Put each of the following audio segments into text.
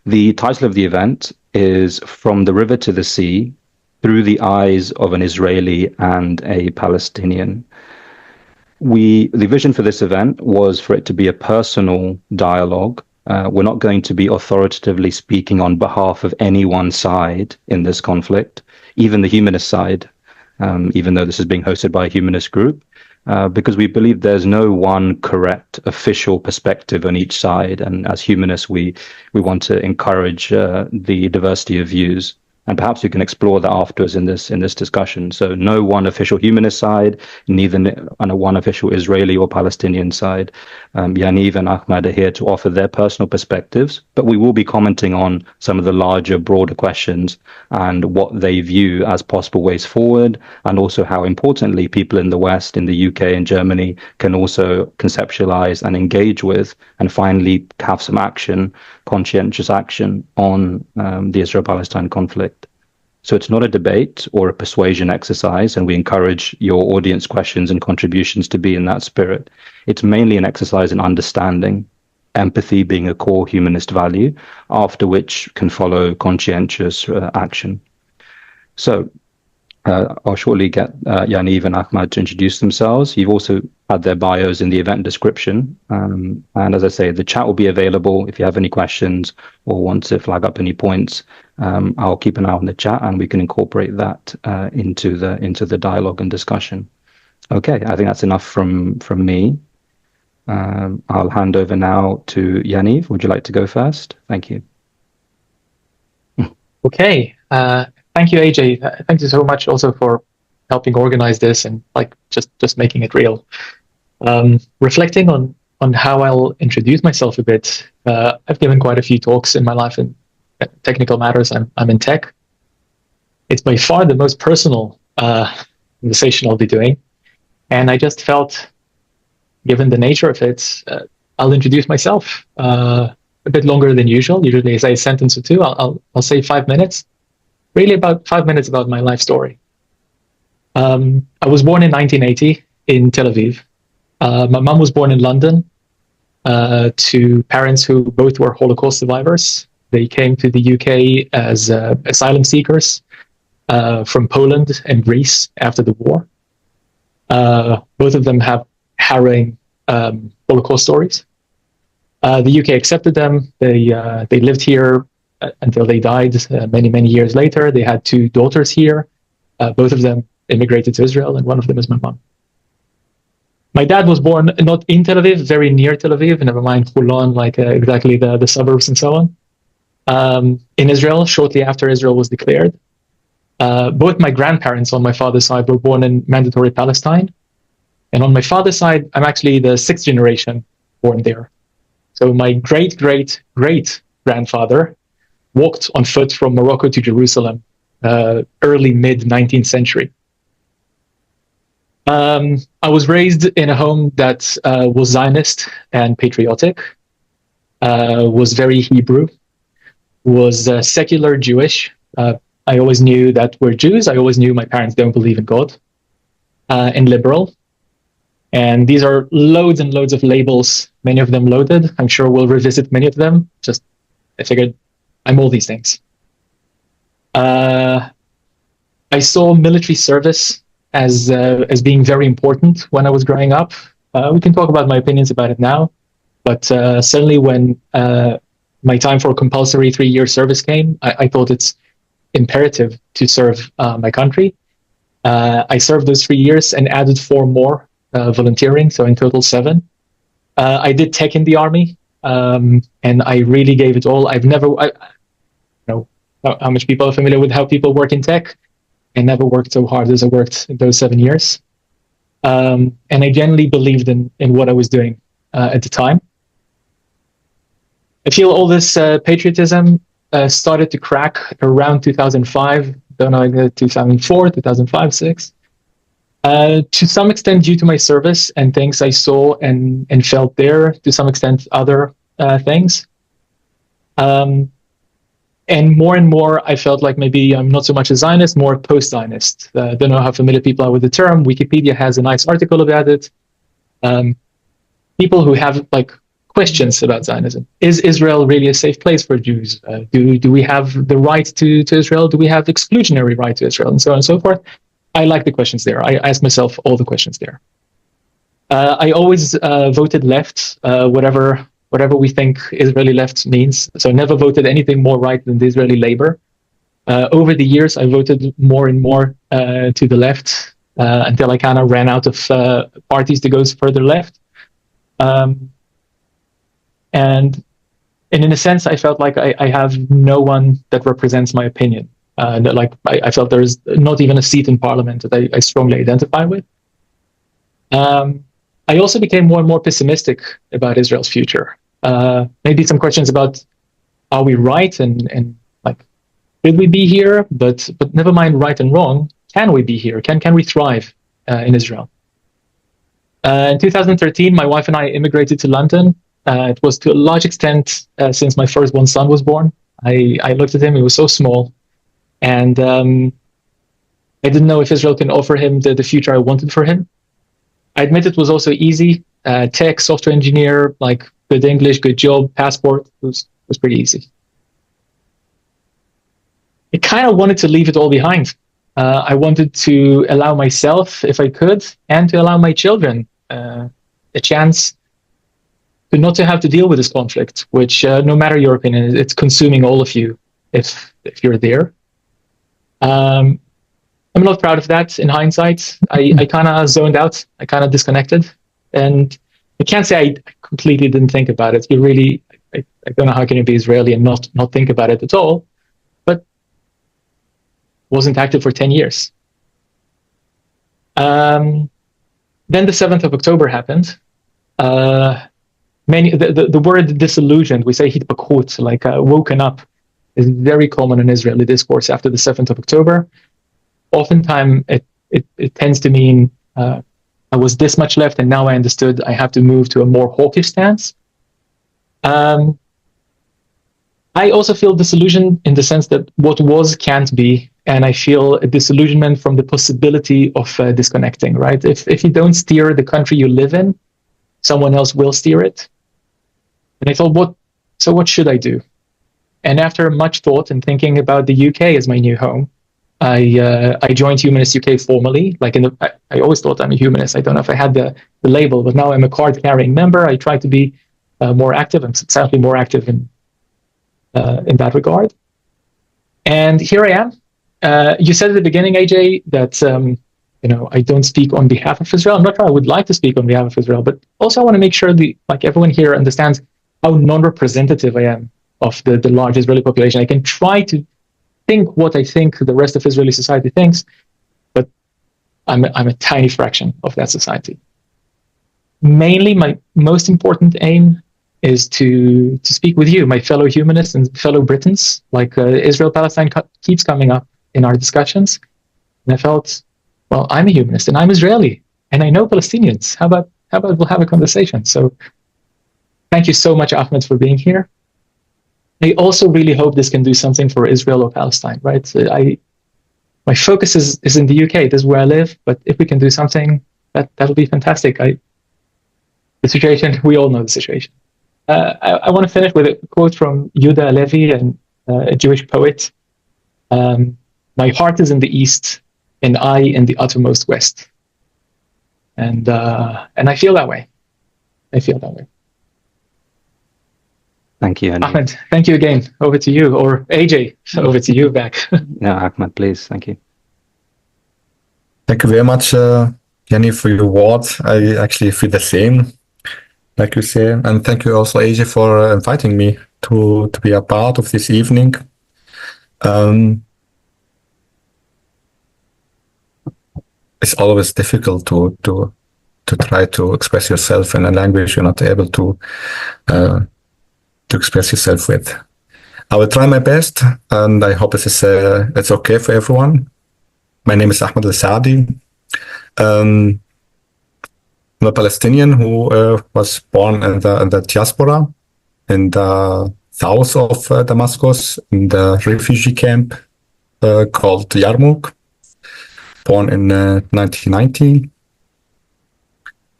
The title of the event is From the River to the Sea, Through the Eyes of an Israeli and a Palestinian. The vision for this event was for it to be a personal dialogue. We're not going to be authoritatively speaking on behalf of any one side in this conflict, even the humanist side, even though this is being hosted by a humanist group. Because we believe there's no one correct official perspective on each side. And as humanists, we want to encourage the diversity of views. And perhaps we can explore that afterwards in this discussion. So no one official humanist side, neither on one official Israeli or Palestinian side. Yaniv and Ahmad are here to offer their personal perspectives, but we will be commenting on some of the larger, broader questions and what they view as possible ways forward, and also how importantly people in the West, in the UK and Germany, can also conceptualize and engage with and finally have some action, conscientious action on the Israel-Palestine conflict. So it's not a debate or a persuasion exercise, and we encourage your audience questions and contributions to be in that spirit. It's mainly an exercise in understanding, empathy being a core humanist value, after which can follow conscientious action. So I'll shortly get Yaniv and Ahmad to introduce themselves. You've also had their bios in the event description. And as I say, the chat will be available if you have any questions or want to flag up any points. I'll keep an eye on the chat and we can incorporate that into the dialogue and discussion. Okay, I think that's enough from me. I'll hand over now to Yaniv. Would you like to go first? Thank you. Okay. Thank you, AJ. Thank you so much also for helping organize this and just making it real. Reflecting on how I'll introduce myself a bit, I've given quite a few talks in my life in technical matters. I'm in tech. It's by far the most personal conversation I'll be doing. And I just felt, given the nature of it, I'll introduce myself a bit longer than usual. Usually I say a sentence or two. I'll say 5 minutes. Really about 5 minutes about my life story. I was born in 1980 in Tel Aviv. My mom was born in London to parents who both were Holocaust survivors. They came to the UK as asylum seekers from Poland and Greece after the war. Both of them have harrowing Holocaust stories. The UK accepted them. They lived here until they died many years later. They had 2 daughters here. Both of them immigrated to Israel, and one of them is my mom. My dad was born not in Tel Aviv, very near Tel Aviv, never mind Holon, like exactly the suburbs and so on. In Israel, shortly after Israel was declared. Both my grandparents on my father's side were born in mandatory Palestine. And on my father's side, I'm actually the 6th generation born there. So my great-great-great-grandfather walked on foot from Morocco to Jerusalem, early mid-19th century. I was raised in a home that was Zionist and patriotic, was very Hebrew, was secular Jewish. I always knew that we're Jews. I always knew my parents don't believe in God, and liberal. And these are loads and loads of labels, many of them loaded. I'm sure we'll revisit many of them. I figured I'm all these things. I saw military service as being very important when I was growing up. We can talk about my opinions about it now, but certainly when my time for compulsory 3-year service came, I thought it's imperative to serve my country. I served those 3 years and added 4 more volunteering, so in total 7. I did tech in the army, and I really gave it all. I know how much people are familiar with how people work in tech. I never worked so hard as I worked in those 7 years. And I genuinely believed in what I was doing at the time. I feel all this patriotism started to crack around 2005, don't know, 2004, 2005, 6. To some extent due to my service and things I saw and felt there, to some extent other things. And more, I felt like maybe I'm not so much a Zionist, more post-Zionist. Don't know how familiar people are with the term. Wikipedia has a nice article about it. People who have like questions about Zionism. Is Israel really a safe place for Jews? Do we have the right to Israel? Do we have exclusionary right to Israel? And so on and so forth. I like the questions there. I ask myself all the questions there. I always voted left, whatever we think Israeli left means. So I never voted anything more right than the Israeli labor. Over the years, I voted more and more to the left until I kind of ran out of parties to go further left. And in a sense, I felt like I have no one that represents my opinion. I felt there's not even a seat in parliament that I strongly identify with. I also became more and more pessimistic about Israel's future. Maybe some questions about, are we right and like, should we be here? But never mind right and wrong. Can we be here? Can we thrive in Israel? In 2013, my wife and I immigrated to London. It was to a large extent since my firstborn son was born. I looked at him; he was so small, and I didn't know if Israel can offer him the future I wanted for him. I admit it was also easy. Tech, software engineer, like good English, good job, passport was pretty easy. I kind of wanted to leave it all behind. I wanted to allow myself, if I could, and to allow my children a chance to not to have to deal with this conflict, which, no matter your opinion, it's consuming all of you if you're there. I'm not proud of that in hindsight. I kind of zoned out. I kind of disconnected. And I can't say I completely didn't think about it. I don't know how can you be Israeli and not think about it at all. But wasn't active for 10 years. Then the 7th of October happened. The word disillusioned, we say hitpakut, like woken up, is very common in Israeli discourse after the 7th of October. Oftentimes, it tends to mean I was this much left, and now I understood I have to move to a more hawkish stance. I also feel disillusioned in the sense that what was can't be, and I feel a disillusionment from the possibility of disconnecting, right? If you don't steer the country you live in, someone else will steer it. And I thought, what should I do? And after much thought and thinking about the UK as my new home, I joined Humanists UK formally. I always thought I'm a humanist. I don't know if I had the label, but now I'm a card-carrying member. I try to be more active. I'm substantially more active in that regard. And here I am. You said at the beginning, AJ, that I don't speak on behalf of Israel. I'm not sure I would like to speak on behalf of Israel, but also I want to make sure everyone here understands how non-representative I am of the large Israeli population. I can try to think what I think the rest of Israeli society thinks, but I'm a tiny fraction of that society. Mainly, my most important aim is to speak with you, my fellow humanists and fellow Britons. Israel-Palestine keeps coming up in our discussions, and I felt, well, I'm a humanist and I'm Israeli, and I know Palestinians. How about we'll have a conversation? So, thank you so much, Ahmed, for being here. I also really hope this can do something for Israel or Palestine, right? My focus is in the UK. This is where I live. But if we can do something, that'll be fantastic. The situation, we all know the situation. I want to finish with a quote from Yehuda Halevi, a Jewish poet. My heart is in the east, and I in the uttermost west. And I feel that way. Thank you, Yaniv. Ahmed, thank you again. Over to you, or AJ, over to you back. No, Ahmed, please. Thank you. Thank you very much, Yaniv, for your words. I actually feel the same, like you say. And thank you also, AJ, for inviting me to be a part of this evening. It's always difficult to try to express yourself in a language you're not able to express yourself with. I will try my best, and I hope it's okay for everyone. My name is Ahmad Al Saadi. I'm a Palestinian who was born in the diaspora in the south of Damascus, in the refugee camp called Yarmouk, born in 1990.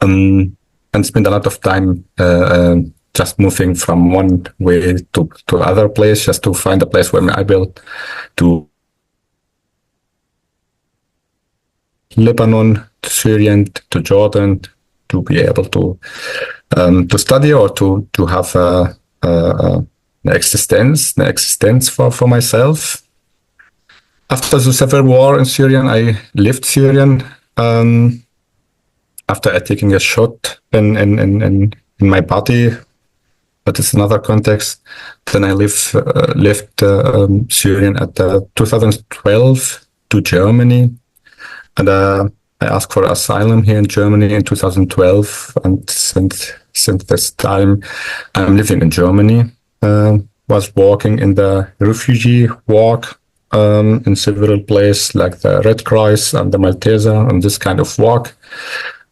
And spent a lot of time just moving from one way to other place, just to find a place where I'm able to Lebanon, to Syria, to Jordan, to be able to study or to have an existence for myself. After the civil war in Syria, I left Syria after taking a shot in my body. But it's another context. Then I left Syria at 2012 to Germany. And I asked for asylum here in Germany in 2012. And since this time, I'm living in Germany. Was working in the refugee work in several places like the Red Cross and the Malteser and this kind of work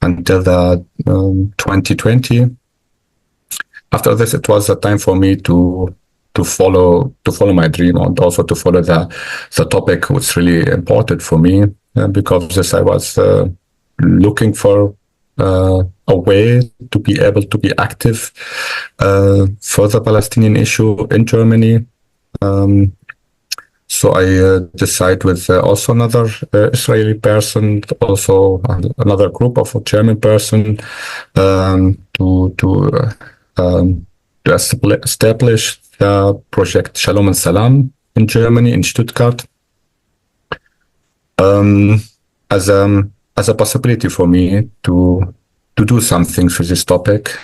until the 2020. After this, it was a time for me to follow my dream and also to follow the topic which really important for me, because this I was looking for a way to be able to be active for the Palestinian issue in Germany. So I decided with also another Israeli person, also another group of a German person, to establish the project Shalom and Salam in Germany, in Stuttgart, as a possibility for me to do something for this topic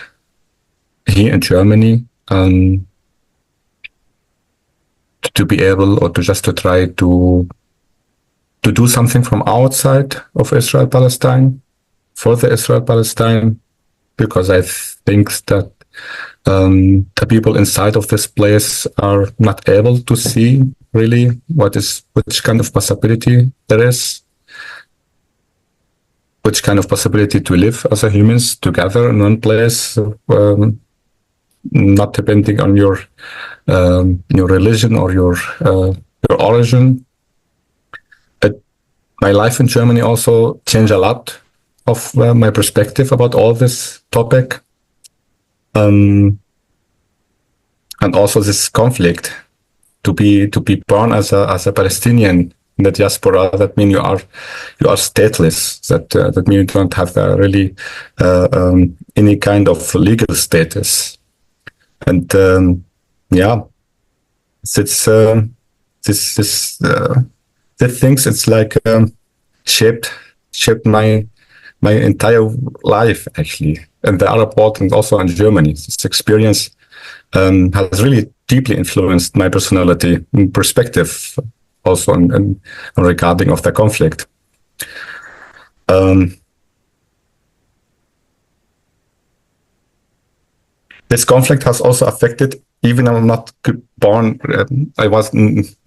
here in Germany, to be able or to just to try to do something from outside of Israel-Palestine for the Israel-Palestine, because I think that the people inside of this place are not able to see really which kind of possibility there is, which kind of possibility to live as a humans together in one place, not depending on your religion or your origin. My life in Germany also changed a lot of my perspective about all this topic. And also this conflict to be born as a Palestinian in the diaspora, that means you are stateless. That means you don't have really any kind of legal status. And the things it's like shaped my entire life actually, in the Arab world and also in Germany. This experience has really deeply influenced my personality and perspective, also in regarding of the conflict. This conflict has also affected, even I'm not born, I was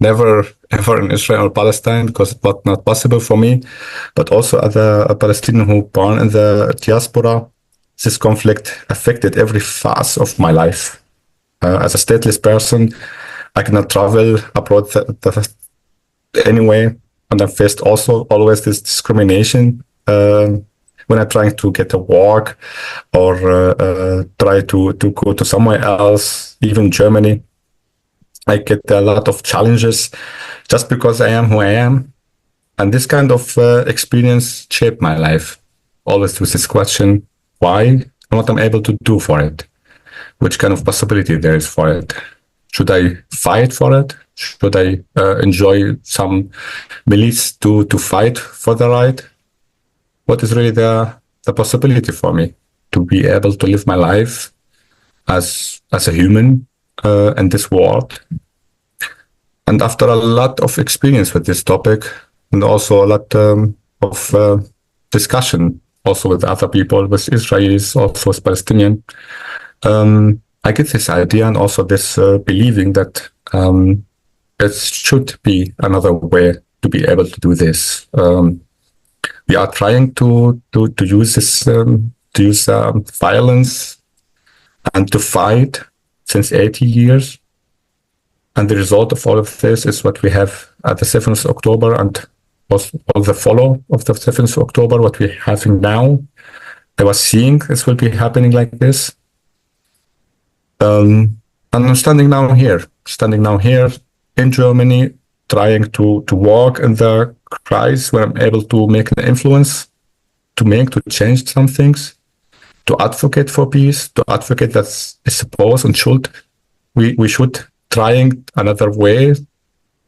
never ever in Israel or Palestine because it was not possible for me, but also as a Palestinian who born in the diaspora, this conflict affected every phase of my life. As a stateless person, I cannot travel abroad anyway, and I faced also always this discrimination when I'm trying to get a work or try to go to somewhere else, even Germany. I get a lot of challenges just because I am who I am. And this kind of experience shaped my life. Always with this question, why and what I'm able to do for it? Which kind of possibility there is for it? Should I fight for it? Should I enjoy some milice to fight for the right? What is really the possibility for me to be able to live my life as a human in this world? And after a lot of experience with this topic, and also a lot of discussion, also with other people, with Israelis, also with Palestinians, I get this idea and also this believing that it should be another way to be able to do this. We are trying to use this violence and to fight since 80 years. And the result of all of this is what we have at the 7th of October and all the follow of the 7th of October, what we're having now. I was seeing this will be happening like this. And I'm standing now here in Germany, trying to walk in the Christ where I'm able to make an influence, to change some things, to advocate for peace, to advocate that is supposed and we should trying another way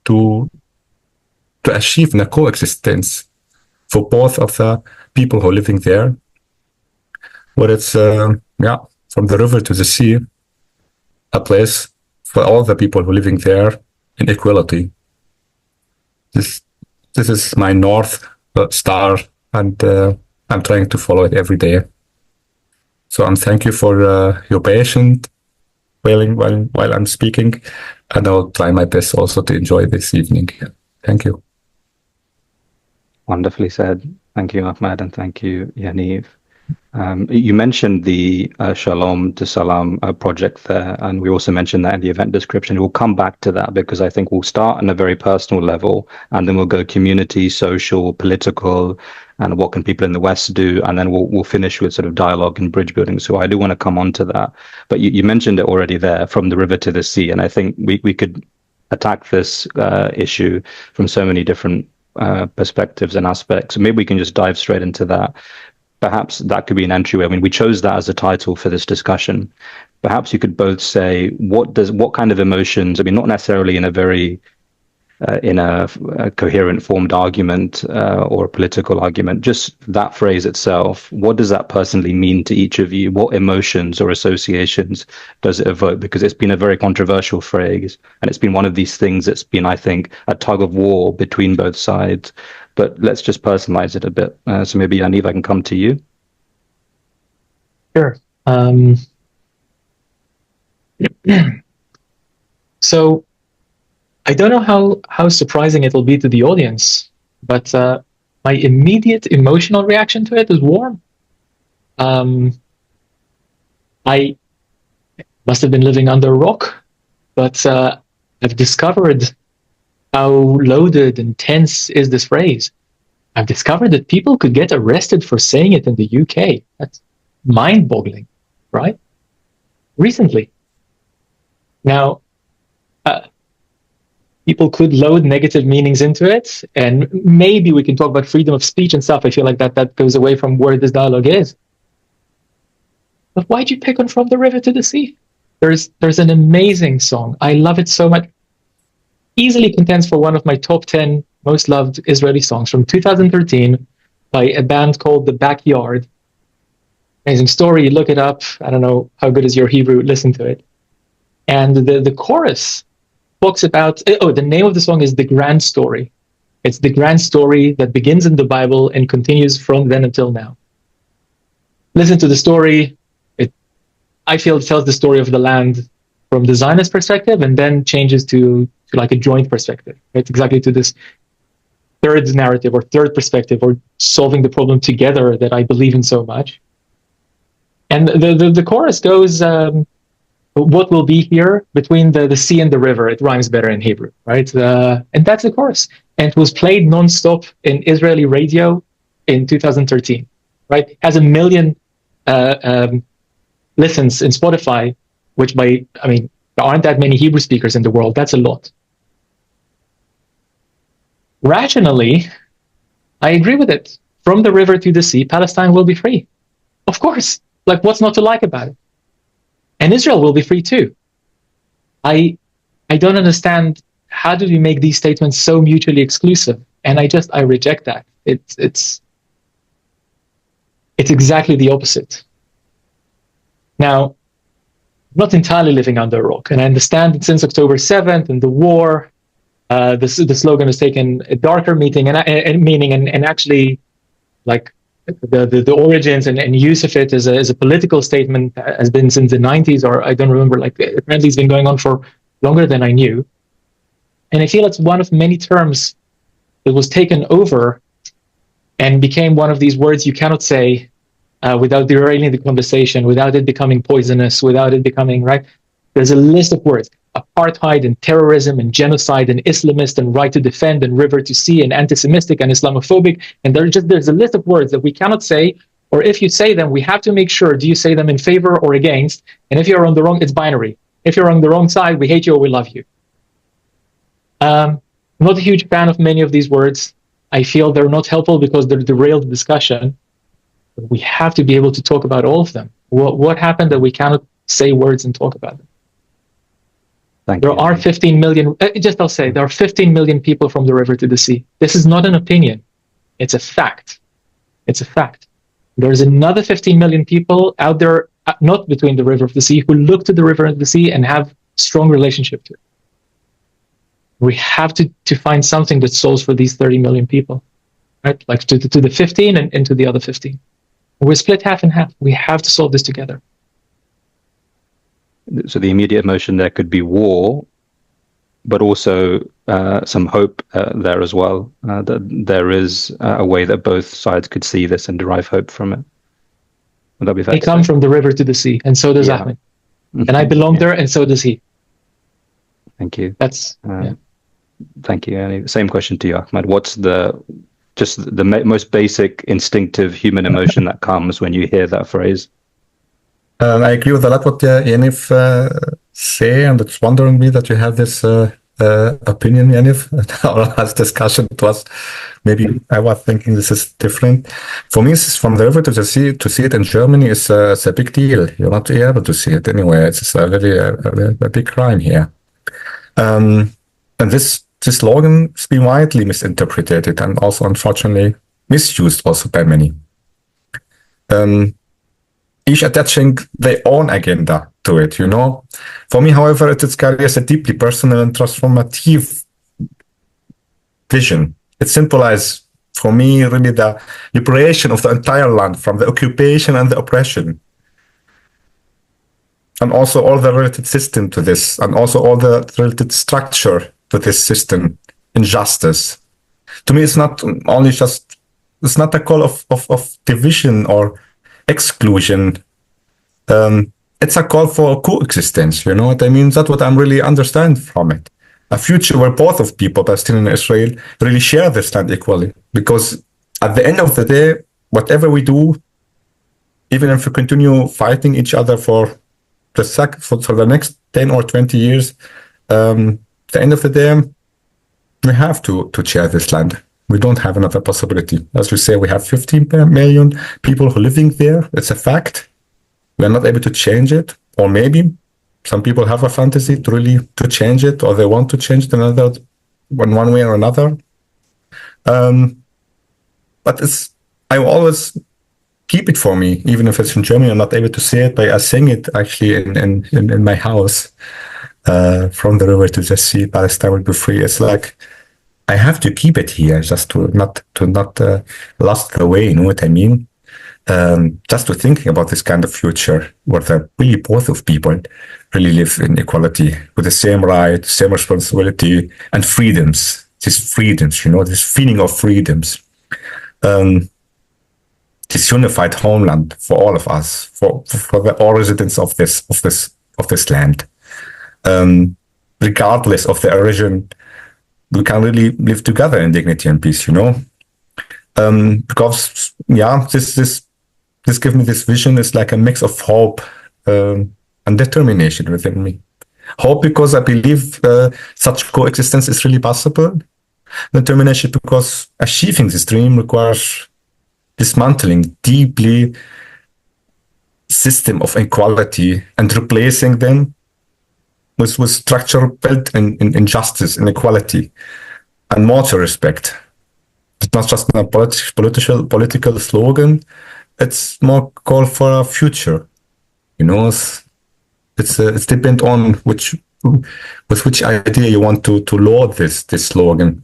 to achieve a coexistence for both of the people who are living there, where it's from the river to the sea, a place for all the people who are living there in equality. This is my North Star, and I'm trying to follow it every day. So I'm thank you for your patience while I'm speaking, and I'll try my best also to enjoy this evening. Thank you. Wonderfully said. Thank you, Ahmad, and thank you, Yaniv. You mentioned the Shalom to Salam project there, and we also mentioned that in the event description. We'll come back to that because I think we'll start on a very personal level, and then we'll go community, social, political, and what can people in the West do, and then we'll finish with sort of dialogue and bridge building. So I do want to come on to that. But you mentioned it already there, from the river to the sea, and I think we could attack this issue from so many different perspectives and aspects. So maybe we can just dive straight into that. Perhaps that could be an entryway. I mean, we chose that as a title for this discussion. Perhaps you could both say, what kind of emotions, I mean, not necessarily in a very in a coherent formed argument or a political argument, just that phrase itself, what does that personally mean to each of you? What emotions or associations does it evoke? Because it's been a very controversial phrase, and it's been one of these things that's been, I think, a tug of war between both sides. But let's just personalize it a bit. So maybe, Yaniv, I can come to you. Sure. So I don't know how surprising it will be to the audience, but my immediate emotional reaction to it is warm. I must have been living under a rock, but I've discovered how loaded and tense is this phrase. I've discovered that people could get arrested for saying it in the UK. That's mind-boggling, right? Recently. Now, people could load negative meanings into it, and maybe we can talk about freedom of speech and stuff. I feel like that goes away from where this dialogue is. But why'd you pick on From the River to the Sea? There's an amazing song. I love it so much. Easily contends for one of my top 10 most loved Israeli songs from 2013 by a band called The Backyard. Amazing story. Look it up. I don't know how good is your Hebrew. Listen to it. And the chorus talks about, the name of the song is The Grand Story. It's the grand story that begins in the Bible and continues from then until now. Listen to the story. I feel it tells the story of the land from the Zionist perspective, and then changes to like a joint perspective. Right? Exactly to this third narrative or third perspective, or solving the problem together that I believe in so much. And the chorus goes, what will be here between the sea and the river? It rhymes better in Hebrew, right? And that's the chorus. And it was played nonstop in Israeli radio in 2013, right? It has 1 million listens in Spotify, which there aren't that many Hebrew speakers in the world. That's a lot. Rationally, I agree with it. From the river to the sea, Palestine will be free. Of course. Like, what's not to like about it? And Israel will be free too. I don't understand, how do we make these statements so mutually exclusive? And I reject that. It's exactly the opposite. Now, I'm not entirely living under a rock, and I understand that since October 7th and the war, the slogan has taken a darker meaning, and actually, like, the origins and use of it as a political statement has been since the 90s, or I don't remember, like, apparently it's been going on for longer than I knew. And I feel it's one of many terms that was taken over and became one of these words you cannot say without derailing the conversation, without it becoming poisonous, without it becoming, right? There's a list of words: apartheid and terrorism and genocide and Islamist and right to defend and river to sea and anti-Semitic and Islamophobic. And there's a list of words that we cannot say, Or if you say them, we have to make sure, do you say them in favor or against? And if you're on the wrong, it's binary. If you're on the wrong side, we hate you or we love you. I'm not a huge fan of many of these words. I feel they're not helpful because they're derailed the discussion. But we have to be able to talk about all of them. What happened that we cannot say words and talk about them? There are 15 million, I'll say, there are 15 million people from the river to the sea. This is not an opinion. It's a fact. It's a fact. There's another 15 million people out there, not between the river and the sea, who look to the river and the sea and have strong relationship to it. We have to find something that solves for these 30 million people, right? Like to the 15 and to the other 15. We're split half and half. We have to solve this together. So the immediate emotion there could be war, but also some hope there as well. That there is a way that both sides could see this and derive hope from it. Would that be fair? They come from the river to the sea, and so does Ahmed. And I belong there, and so does he. Thank you. That's Thank you. And same question to you, Ahmad. What's the most basic instinctive human emotion that comes when you hear that phrase? I agree with a lot what Yaniv say, and it's wondering me that you have this opinion, Yaniv. Our last discussion was maybe I was thinking this is different. For me, it's from the river to the sea. To see it in Germany is a big deal. You're not able to see it anywhere. It's a big crime here. And this slogan has been widely misinterpreted and also unfortunately misused also by many. Each attaching their own agenda to it, you know. For me, however, it carries a deeply personal and transformative vision. It symbolizes, for me, really the liberation of the entire land from the occupation and the oppression. And also all the related system to this, and also all the related structure to this system, injustice. To me, it's not only just, it's not a call of division or exclusion. It's a call for coexistence, you know what I mean? That's what I'm really understand from it. A future where both of people, Palestinian and Israel, really share this land equally. Because at the end of the day, whatever we do, even if we continue fighting each other for the next 10 or 20 years, at the end of the day, we have to share this land. We don't have another possibility. As we say, we have 15 million people who are living there. It's a fact. We are not able to change it. Or maybe some people have a fantasy to change it, or they want to change it one way or another. But I always keep it for me, even if it's in Germany. I'm not able to say it, but I sing it actually in my house. From the river to the sea, Palestine will be free. It's like I have to keep it here, just to not lost away. You know what I mean? Just to thinking about this kind of future where the really both of people really live in equality with the same right, same responsibility, and freedoms. These freedoms, you know, this feeling of freedoms. This unified homeland for all of us, for all residents of this land. Regardless of the origin, we can really live together in dignity and peace, you know. Because this gives me this vision. It's like a mix of hope and determination within me. Hope because I believe such coexistence is really possible. Determination because achieving this dream requires dismantling deeply system of inequality and replacing them with structure built in justice, inequality, and mutual respect. It's not just a political slogan. It's more call for a future. You know, it's depend on which idea you want to load this slogan.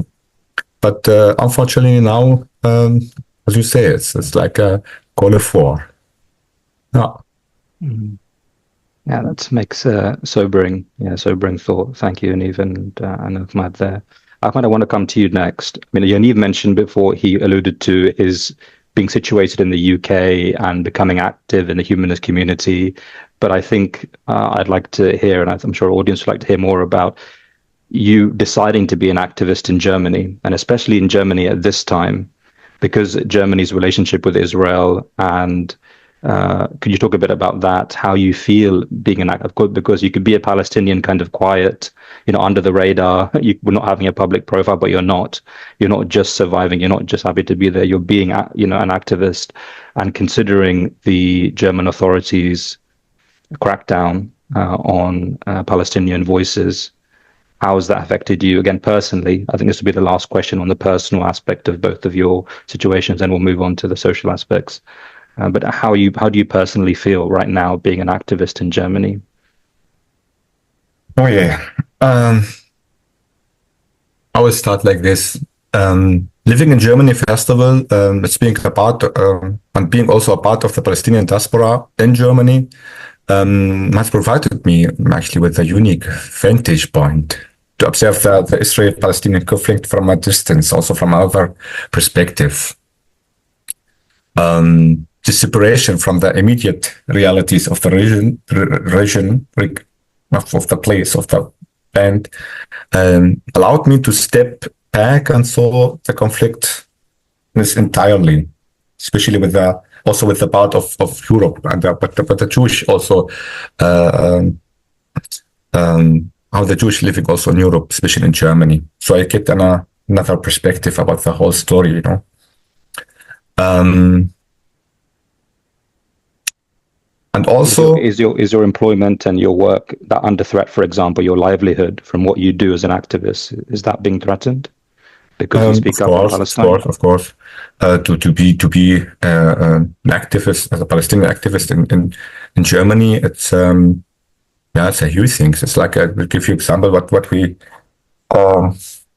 But unfortunately now, as you say, it's like a call for. Yeah. Mm-hmm. Yeah, that makes sobering thought. Thank you, Yaniv and Ahmad there. Ahmad, I want to come to you next. I mean, Yaniv mentioned before, he alluded to his being situated in the UK and becoming active in the humanist community. But I think I'd like to hear, and I'm sure our audience would like to hear more about you deciding to be an activist in Germany, and especially in Germany at this time, because Germany's relationship with Israel, and could you talk a bit about that? How you feel being an actor? Because you could be a Palestinian, kind of quiet, under the radar. We're not having a public profile, but you're not. You're not just surviving. You're not just happy to be there. You're being, an activist, and considering the German authorities' crackdown on Palestinian voices. How has that affected you, again, personally? I think this will be the last question on the personal aspect of both of your situations, and we'll move on to the social aspects. But how do you personally feel right now being an activist in Germany? Oh yeah, I will start like this. Living in Germany, first of all, it's being a part and being also a part of the Palestinian diaspora in Germany has provided me actually with a unique vantage point to observe the Israeli-Palestinian conflict from a distance, also from another perspective. The separation from the immediate realities of the region of the place of the land allowed me to step back and saw the conflict entirely, especially with the part of Europe and but the Jewish also how the Jewish living also in Europe, especially in Germany. So I get another perspective about the whole story, And also, is your employment and your work that under threat? For example, your livelihood from what you do as an activist, is that being threatened because you speak up on Palestine? Of course, to be an activist, as a Palestinian activist in Germany, it's it's a huge thing. It's like I'll give you example what we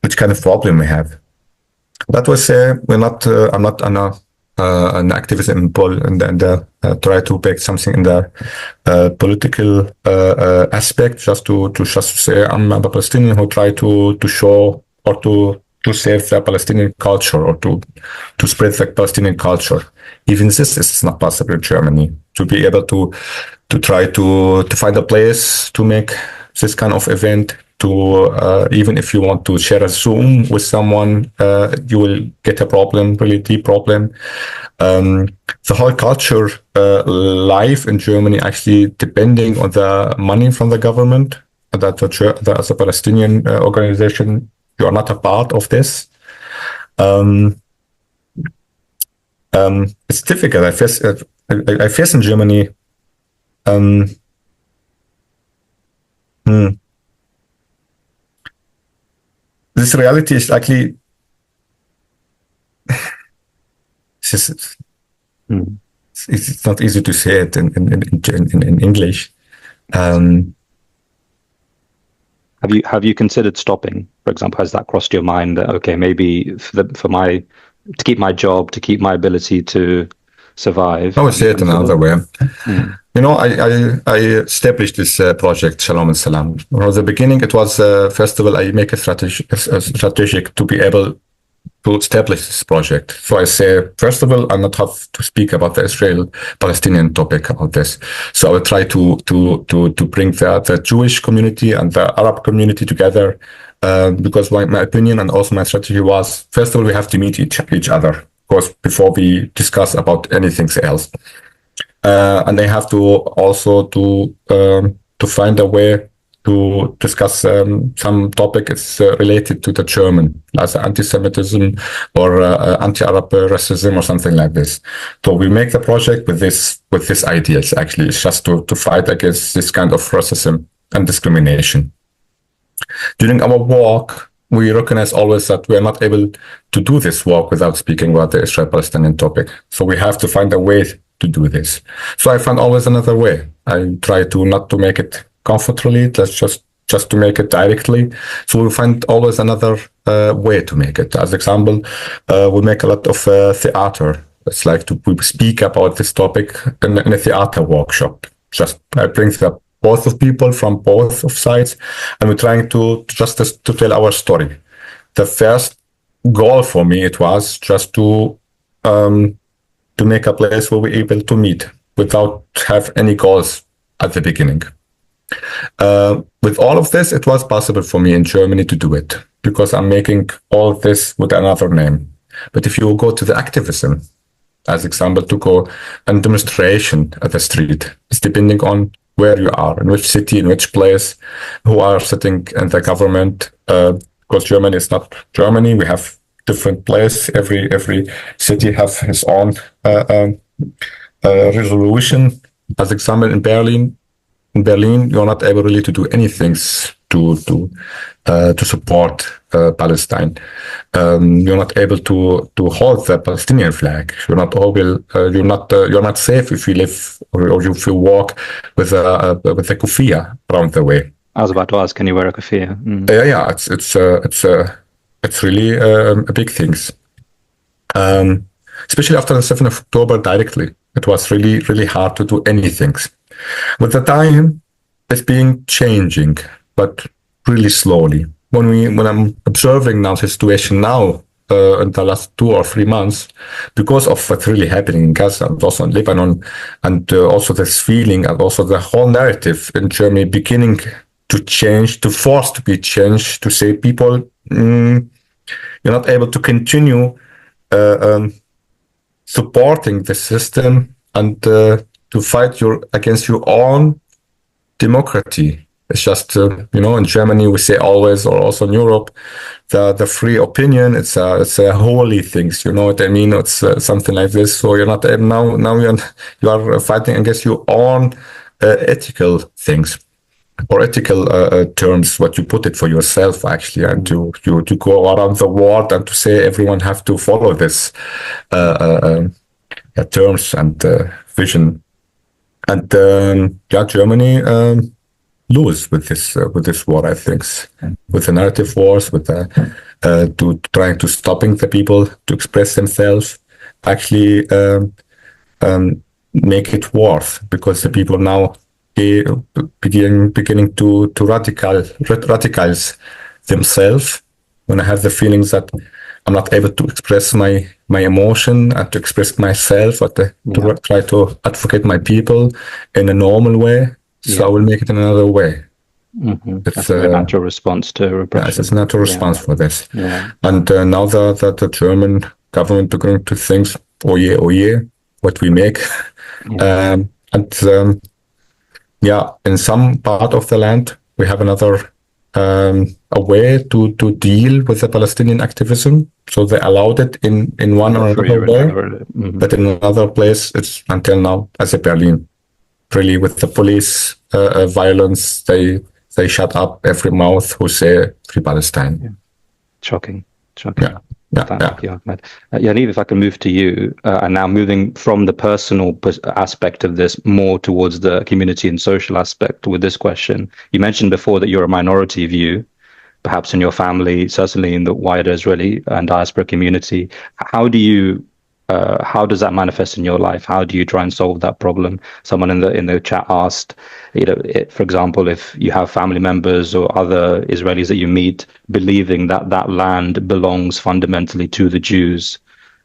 which kind of problem we have. That was we're not. I'm not an activist and try to make something in the political aspect, just to say I'm a Palestinian who try to show or to save the Palestinian culture or to spread the Palestinian culture. Even this is not possible in Germany, to be able to try to find a place to make this kind of event. To even if you want to share a Zoom with someone, you will get a problem, really deep problem. The whole culture life in Germany actually depending on the money from the government. That as a Palestinian organization, you are not a part of this. It's difficult. I face in Germany. This reality is actually it's not easy to say it in English. Have you considered stopping? For example, has that crossed your mind that okay, maybe to keep my job, to keep my ability to survive? I would say it another way. I established this project, Shalom and Salam. From the beginning, it was first of all, I make a strategic to be able to establish this project. So I say, first of all, I not have to speak about the Israel-Palestinian topic about this. So I will try to bring the Jewish community and the Arab community together, because my opinion and also my strategy was, first of all, we have to meet each other, of course, before we discuss about anything else. And they have to also to find a way to discuss some topic is related to the German, as anti-Semitism or anti-Arab racism or something like this. So we make the project with this ideas. Actually, it's just to fight against this kind of racism and discrimination. During our walk, we recognize always that we are not able to do this walk without speaking about the Israel-Palestinian topic. So we have to find a way to do this. So I find always another way. I try to not to make it comfortably, just to make it directly. So we find always another way to make it. As example, we make a lot of theater. It's like we speak about this topic in a theater workshop. Just I bring both of people from both of sides, and we're trying to tell our story. The first goal for me, it was just to make a place where we're able to meet without have any goals at the beginning. With all of this, it was possible for me in Germany to do it because I'm making all this with another name. But if you go to the activism, as example, to go and demonstration at the street, it's depending on where you are, in which city, in which place, who are sitting in the government. Because Germany is not Germany, we have different place. Every city have his own resolution. As example, in Berlin, you're not able really to do anything to support Palestine. You're not able to hold the Palestinian flag. You're not able. You're not safe if you live or if you walk with a kufiya around the way. I was about to ask, can you wear a kufiya? Yeah, it's really a big things. Especially after the 7th of October directly, it was really hard to do anything. With the time, it's been changing, but really slowly. When I'm observing now the situation now in the last 2 or 3 months, because of what's really happening in Gaza and also in Lebanon, and also this feeling and also the whole narrative in Germany beginning to change, to force to be changed, to say people, you're not able to continue supporting the system and to fight against your own democracy. It's just, in Germany, we say always, or also in Europe, the free opinion, it's a holy things, you know what I mean? It's something like this. So you're not now you are fighting against your own ethical things or ethical terms, what you put it for yourself actually, and to go around the world and to say everyone have to follow this terms and vision. And Germany lose with this war, I think, with the narrative wars, with to trying to stopping the people to express themselves, actually make it worse, because the people now beginning to radicalize themselves. When I have the feelings that I'm not able to express my emotion and to express myself, or to try to advocate my people in a normal way. So I will make it in another way. Mm-hmm. It's a natural response to repression. Yes, it's a natural response for this. Yeah. And now that the German government are going to think, oh yeah, what we make. Yeah. In some part of the land, we have another a way to deal with the Palestinian activism. So they allowed it in one or another way. Mm-hmm. But in another place, it's until now, as in Berlin, really with the police violence, they shut up every mouth who say Free Palestine. Yeah. Shocking. Thank you, Ahmed. Yaniv, if I can move to you, and now moving from the personal aspect of this more towards the community and social aspect with this question. You mentioned before that you're a minority view, perhaps in your family, certainly in the wider Israeli and diaspora community. How does that manifest in your life? How do you try and solve that problem? Someone in the chat asked, for example, if you have family members or other Israelis that you meet believing that that land belongs fundamentally to the Jews,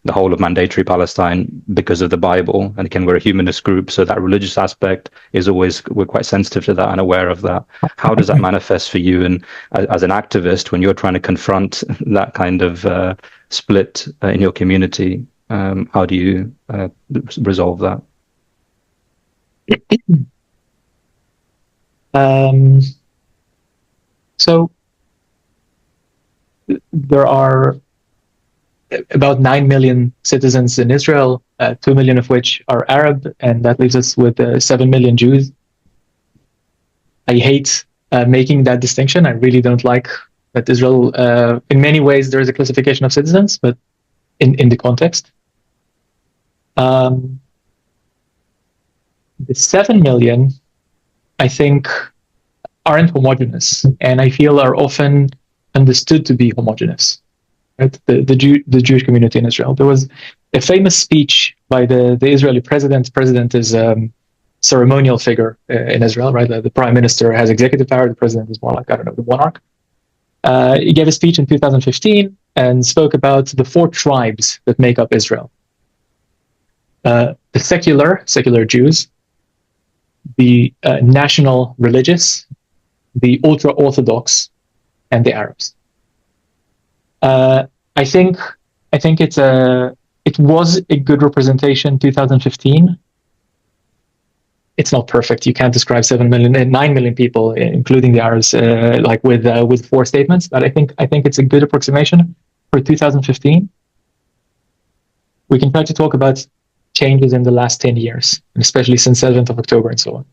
the whole of mandatory Palestine, because of the Bible, and again, we're a humanist group, so that religious aspect is always, we're quite sensitive to that and aware of that. How does that manifest for you, and as an activist, when you're trying to confront that kind of split in your community? How do you resolve that? So there are about 9 million citizens in Israel, 2 million of which are Arab, and that leaves us with 7 million Jews. I hate making that distinction. I really don't like that Israel, in many ways, there is a classification of citizens, but in the context. The 7 million, I think, aren't homogeneous, and I feel are often understood to be homogeneous. Right? The Jewish community in Israel. There was a famous speech by the Israeli president. The president is a ceremonial figure in Israel, right? The prime minister has executive power. The president is more like, the monarch. He gave a speech in 2015 and spoke about the 4 tribes that make up Israel. The secular Jews, the national religious, the ultra-Orthodox, and the Arabs. I think I think it was a good representation 2015. It's not perfect. You can't describe 9 million people, including the Arabs, like with 4 statements. But I think it's a good approximation for 2015. We can try to talk about changes in the last 10 years, especially since 7th of October and so on.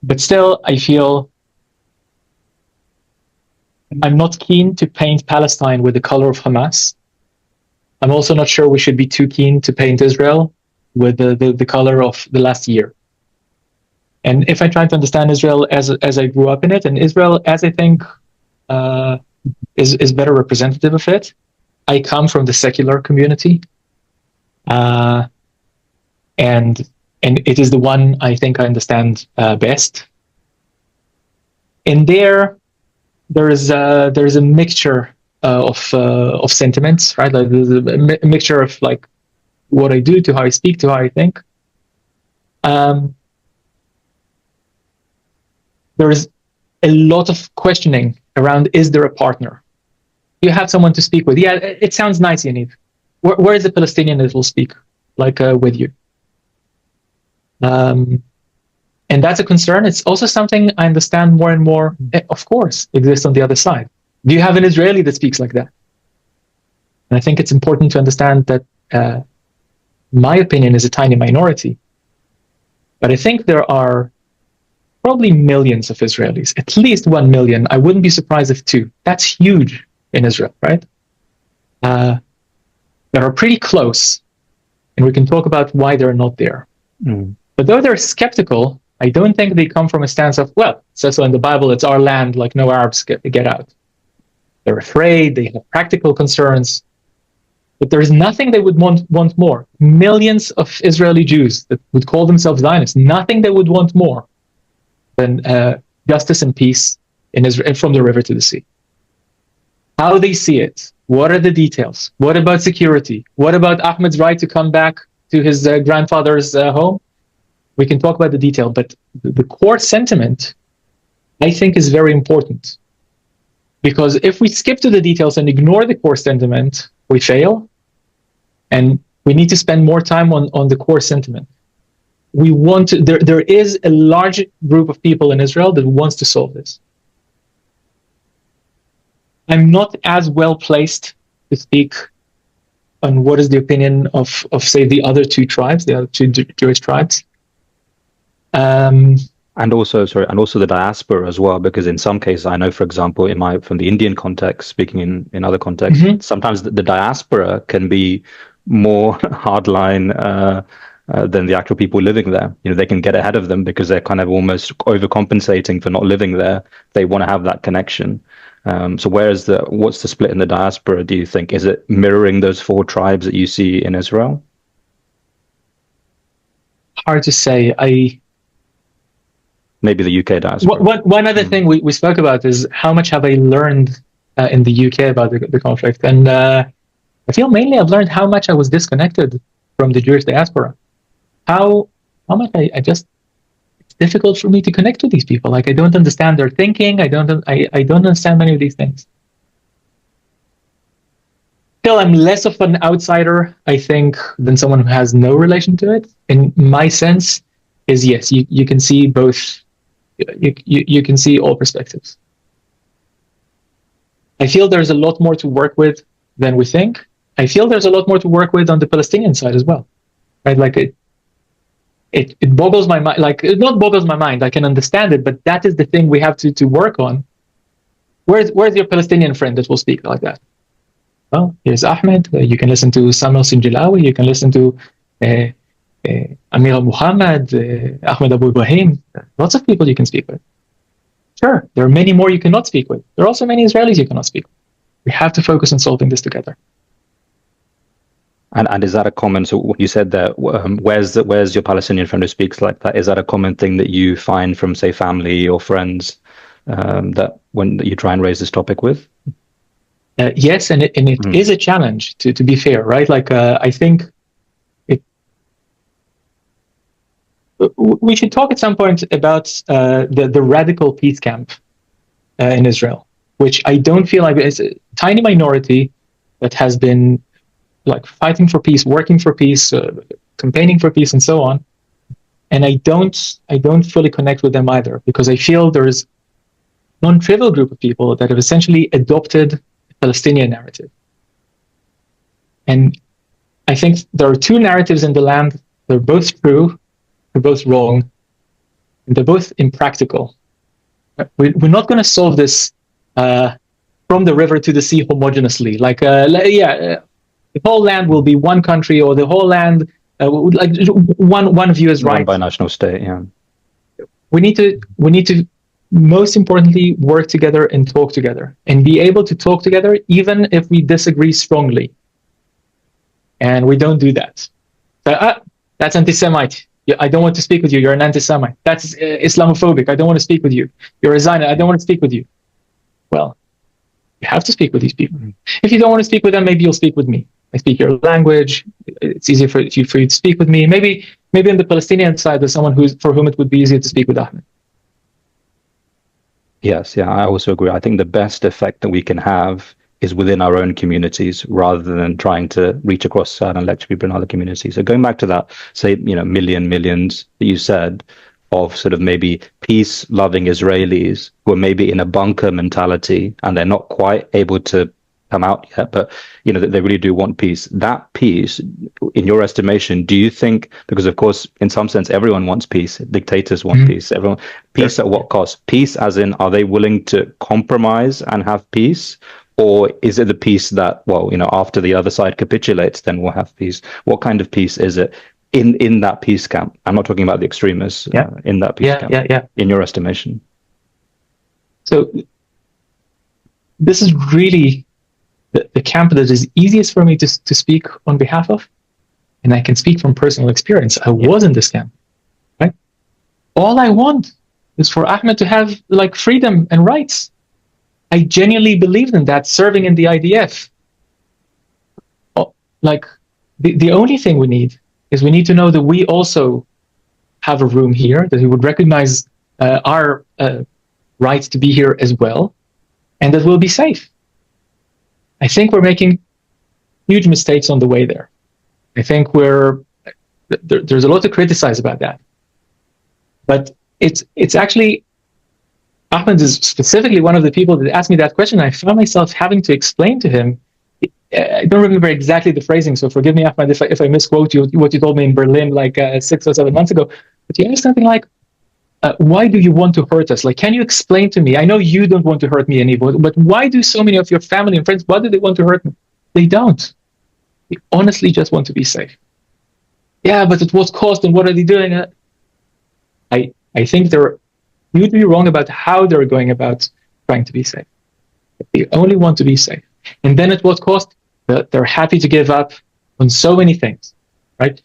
But still, I feel I'm not keen to paint Palestine with the color of Hamas. I'm also not sure we should be too keen to paint Israel with the color of the last year. And if I try to understand Israel as I grew up in it, and Israel as I think is better representative of it, I come from the secular community, and it is the one I think I understand best. In there is a mixture of sentiments, right? Like there's a mixture of like what I do to how I speak to how I think. There is a lot of questioning around, is there a partner? You have someone to speak with. Yeah, it sounds nice, Yaniv. Where is the Palestinian that will speak like with you? And that's a concern. It's also something I understand more and more, of course, exists on the other side. Do you have an Israeli that speaks like that? And I think it's important to understand that my opinion is a tiny minority. But I think there are probably millions of Israelis, at least 1 million. I wouldn't be surprised if 2. That's huge in Israel, right? That are pretty close. And we can talk about why they're not there. Mm. But though they're skeptical, I don't think they come from a stance of, well, it says so in the Bible, it's our land, like no Arabs get out. They're afraid, they have practical concerns. But there is nothing they would want more. Millions of Israeli Jews that would call themselves Zionists, nothing they would want more than justice and peace in Israel, from the river to the sea. How they see it, what are the details? What about security? What about Ahmed's right to come back to his grandfather's home? We can talk about the detail, but the core sentiment, I think, is very important. Because if we skip to the details and ignore the core sentiment, we fail. And we need to spend more time on the core sentiment. We want to, there is a large group of people in Israel that wants to solve this. I'm not as well placed to speak on what is the opinion of say, the other 2 tribes, the other 2 Jewish tribes. And also the diaspora as well, because in some cases, I know, for example, from the Indian context, speaking in other contexts, mm-hmm. sometimes the diaspora can be more hardline than the actual people living there. You know, they can get ahead of them because they're kind of almost overcompensating for not living there. They want to have that connection. So what's the split in the diaspora, do you think? Is it mirroring those 4 tribes that you see in Israel? Hard to say. Maybe the UK diaspora. One other thing we spoke about is how much have I learned in the UK about the conflict. And I feel mainly I've learned how much I was disconnected from the Jewish diaspora. How much it's difficult for me to connect with these people. Like I don't understand their thinking. I don't understand many of these things. Still, I'm less of an outsider, I think, than someone who has no relation to it. In my sense, is yes, you can see both. You can see all perspectives. I feel there's a lot more to work with than we think. I feel there's a lot more to work with on the Palestinian side as well, right? Like it boggles my mind. Like it not boggles my mind. I can understand it, but that is the thing we have to work on. Where's your Palestinian friend that will speak like that? Well, here's Ahmed. You can listen to Samuel Sinjilawi. You can listen to Amir Muhammad, Ahmed Abu Ibrahim. Lots of people you can speak with. Sure, there are many more you cannot speak with. There are also many Israelis you cannot speak with. We have to focus on solving this together. And is that a common? So you said that where's your Palestinian friend who speaks like that? Is that a common thing that you find from, say, family or friends that you try and raise this topic with? Yes, and it is a challenge to be fair, right? Like I think we should talk at some point about the radical peace camp in Israel, which I don't feel like is a tiny minority that has been like fighting for peace, working for peace, campaigning for peace, and so on. And I don't fully connect with them either, because I feel there's non-trivial group of people that have essentially adopted the Palestinian narrative. And I think there are two narratives in the land. They're both true, they're both wrong, and they're both impractical. We're not going to solve this from the river to the sea homogenously. Like, the whole land will be one country, or the whole land, like one view is right. One binational state, yeah. We need to most importantly work together and talk together, and be able to talk together even if we disagree strongly. And we don't do that. So, that's anti-Semite. I don't want to speak with you. You're an anti-Semite. That's Islamophobic. I don't want to speak with you. You're a Zionist. I don't want to speak with you. Well, you have to speak with these people. If you don't want to speak with them, maybe you'll speak with me. I speak your language. It's easier for you to speak with me. Maybe on the Palestinian side, there's someone for whom it would be easier to speak with Ahmed. Yes, yeah, I also agree. I think the best effect that we can have is within our own communities, rather than trying to reach across and lecture people in other communities. So going back to that, say, millions that you said, of sort of maybe peace-loving Israelis who are maybe in a bunker mentality and they're not quite able to come out yet, but they really do want peace. That peace, in your estimation, do you think, because of course in some sense everyone wants peace, dictators want peace, everyone, peace at what cost? Peace as in, are they willing to compromise and have peace? Or is it the peace that, after the other side capitulates, then we'll have peace? What kind of peace is it in that peace camp? I'm not talking about the extremists. In that peace camp. In your estimation. So this is really the camp that is easiest for me to speak on behalf of, and I can speak from personal experience. I was in this camp, right? All I want is for Ahmed to have like freedom and rights. I genuinely believed in that, serving in the IDF. Like, the only thing we need to know that we also have a room here, that he would recognize our rights to be here as well, and that we'll be safe. I think we're making huge mistakes on the way there. I think there's a lot to criticize about that. But it's actually, Ahmed is specifically one of the people that asked me that question. I found myself having to explain to him. I don't remember exactly the phrasing, so forgive me, Ahmed, if I misquote you, what you told me in Berlin like 6 or 7 months ago. But you asked something like, why do you want to hurt us? Like, can you explain to me? I know you don't want to hurt me anymore, but why do so many of your family and friends, why do they want to hurt me? They don't. They honestly just want to be safe. Yeah, but at what cost, and what are they doing? I think you'd be wrong about how they're going about trying to be safe. They only want to be safe. And then at what cost? They're happy to give up on so many things, right?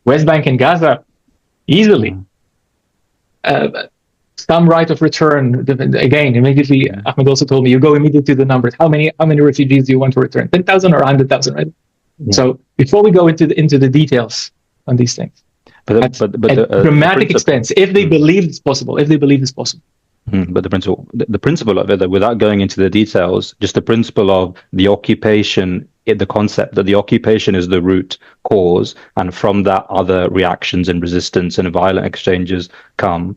West Bank and Gaza, easily. Some right of return, again, immediately, Ahmed also told me, you go immediately to the numbers. How many refugees do you want to return? 10,000 or 100,000, right? Yeah. So before we go into the details on these things, but dramatic expense, if they believe it's possible, But the principle of it, without going into the details, just the principle of the occupation, the concept that the occupation is the root cause, and from that other reactions and resistance and violent exchanges come,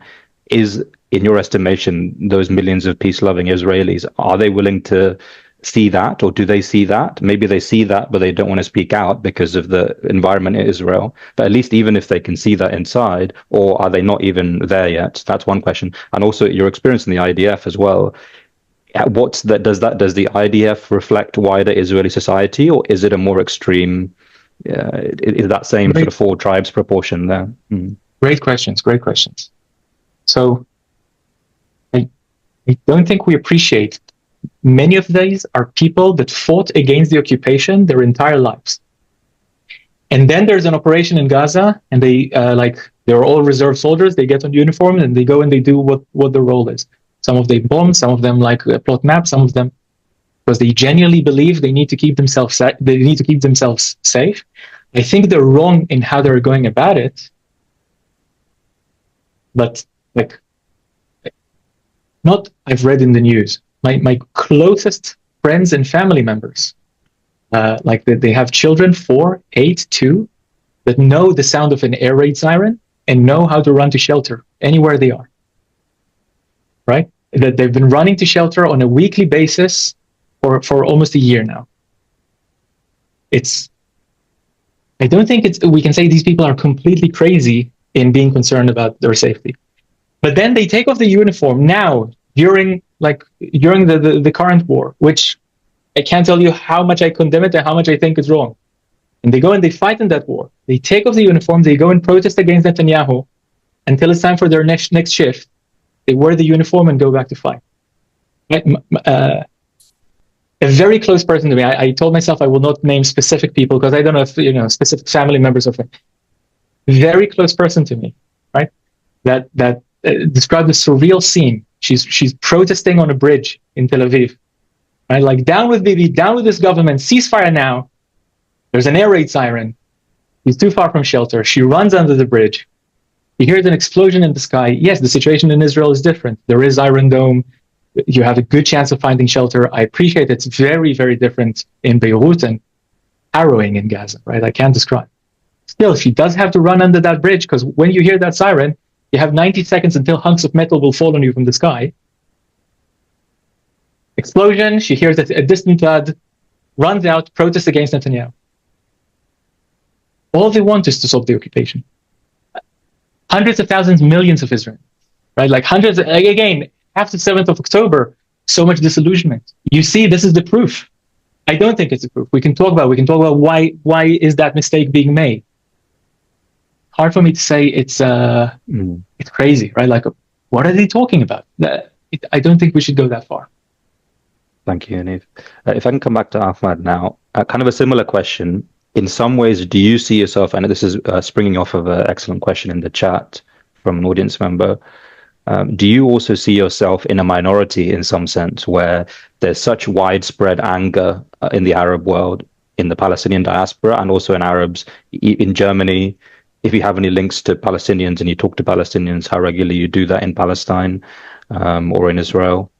is, in your estimation, those millions of peace-loving Israelis, are they willing to see that, or do they see that? Maybe they see that, but they don't want to speak out because of the environment in Israel. But at least even if they can see that inside, or are they not even there yet? That's one question. And also your experience in the IDF as well. Does the IDF reflect wider Israeli society, or is it a more extreme? Is that same sort of 4 tribes proportion there? Great questions. So I don't think we appreciate. Many of these are people that fought against the occupation their entire lives. And then there's an operation in Gaza, and they're all reserve soldiers. They get on uniform and they go and they do what the role is. Some of them bomb, some of them plot maps, some of them because they genuinely believe they need to keep themselves safe. I think they're wrong in how they're going about it. But I've read in the news. My closest friends and family members Like they have children 4, 8, 2 that know the sound of an air raid siren and know how to run to shelter anywhere they are. Right? That they've been running to shelter on a weekly basis for almost a year now. I don't think we can say these people are completely crazy in being concerned about their safety. But then they take off the uniform now during the current war, which I can't tell you how much I condemn it and how much I think is wrong. And they go and they fight in that war. They take off the uniform, they go and protest against Netanyahu until it's time for their next shift. They wear the uniform and go back to fight. Right? A very close person to me. I told myself I will not name specific people because I don't know if specific family members of it. Very close person to me, right? That described a surreal scene. She's protesting on a bridge in Tel Aviv, right? Like, down with Bibi, down with this government, ceasefire now. There's an air raid siren. He's too far from shelter. She runs under the bridge. He hears an explosion in the sky. Yes, the situation in Israel is different. There is Iron Dome. You have a good chance of finding shelter. I appreciate it's very, very different in Beirut and harrowing in Gaza, right? I can't describe. Still, she does have to run under that bridge because when you hear that siren, you have 90 seconds until hunks of metal will fall on you from the sky. Explosion, she hears a distant thud, runs out, protests against Netanyahu. All they want is to stop the occupation. Hundreds of thousands, millions of Israelis, right? Like hundreds, again, after 7th of October, so much disillusionment. You see, this is the proof. I don't think it's a proof. We can talk about why is that mistake being made. Hard for me to say it's crazy, right? Like, what are they talking about? I don't think we should go that far. Thank you, Yaniv. If I can come back to Ahmad now, kind of a similar question. In some ways, do you see yourself, and this is springing off of an excellent question in the chat from an audience member, do you also see yourself in a minority in some sense where there's such widespread anger in the Arab world, in the Palestinian diaspora, and also in Arabs in Germany? If you have any links to Palestinians and you talk to Palestinians, how regularly you do that in Palestine or in Israel?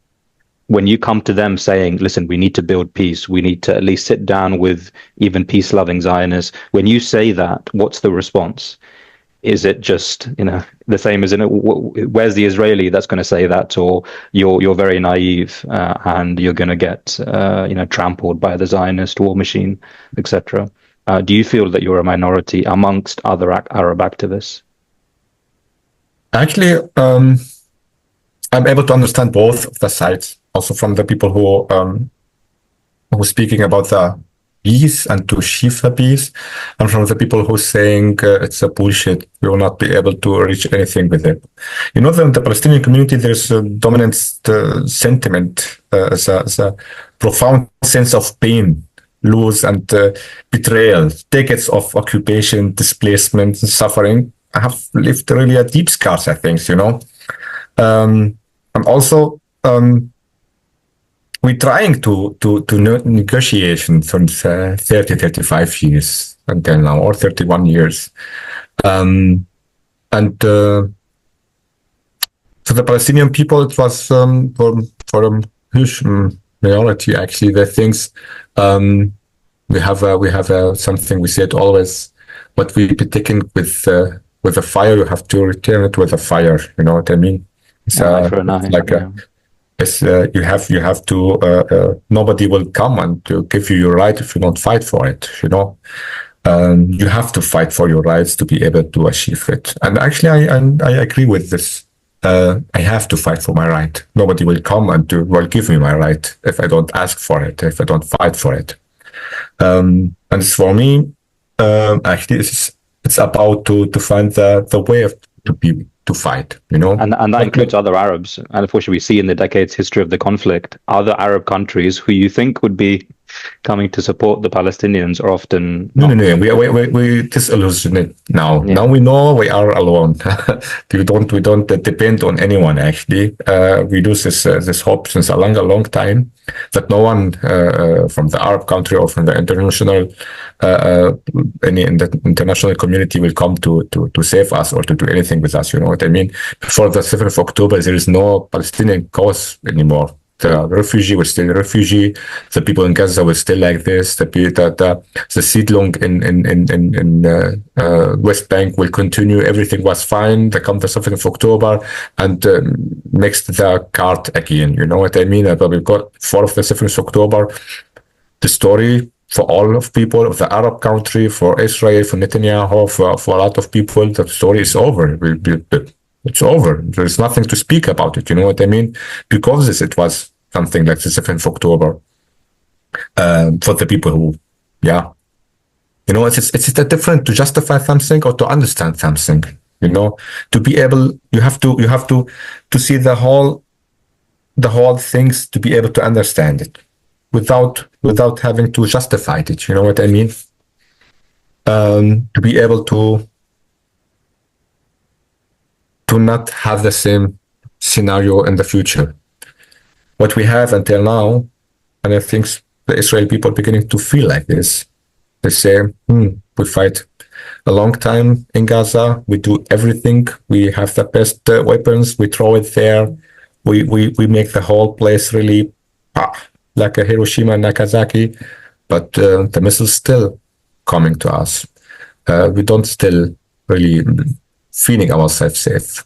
When you come to them saying, listen, we need to build peace, we need to at least sit down with even peace-loving Zionists, when you say that, what's the response? Is it just, the same as where's the Israeli that's going to say that, or you're very naive and you're going to get trampled by the Zionist war machine, etc.? Do you feel that you're a minority amongst other Arab activists? Actually, I'm able to understand both of the sides. Also from the people who are speaking about the peace and to achieve the peace, and from the people who are saying it's a bullshit, we will not be able to reach anything with it. In the Palestinian community, there's a dominant sentiment, as a profound sense of pain, loss, and betrayal, decades of occupation, displacement, and suffering have left really a deep scars, I think, and also we're trying to negotiation since 35 years until now, or 31 years. And for the Palestinian people, it was for a huge minority, actually, the things we have something we said always, what we be taken with a fire, you have to return it with a fire. You know what I mean? It's you have to. Nobody will come and to give you your right if you don't fight for it. You have to fight for your rights to be able to achieve it. And actually, I agree with this. I have to fight for my right. Nobody will come and will give me my right if I don't ask for it, if I don't fight for it. And for me, actually, it's about to find the way to fight, And that includes other Arabs. And unfortunately, we see in the decades history of the conflict, other Arab countries who you think would be coming to support the Palestinians are often no. We disillusioned now. Yeah. Now we know we are alone. we don't depend on anyone. Actually, we lose this hope since a long time that no one from the Arab country or from the international community will come to save us or to do anything with us. You know what I mean? Before the 7th of October, there is no Palestinian cause anymore. refugee were still a refugee. The people in Gaza were still like this. The Siedlung in West Bank will continue. Everything was fine. There comes the 7th of October and mixed the cart again. You know what I mean? But we've got 4th of the 7th of October. The story for all of people of the Arab country, for Israel, for Netanyahu, for a lot of people, the story is over. It's over. There's nothing to speak about it. You know what I mean? Because it was something like the 7th of October for the people who, yeah. You know, it's different to justify something or to understand something. You know, to be able, you have to see the whole things to be able to understand it without having to justify it. You know what I mean? To be able to not have the same scenario in the future. What we have until now, and I think the Israeli people are beginning to feel like this. They say, we fight a long time in Gaza. We do everything. We have the best weapons. We throw it there. We make the whole place really like a Hiroshima and Nagasaki. But the missiles still coming to us. We don't still really feeling ourselves safe.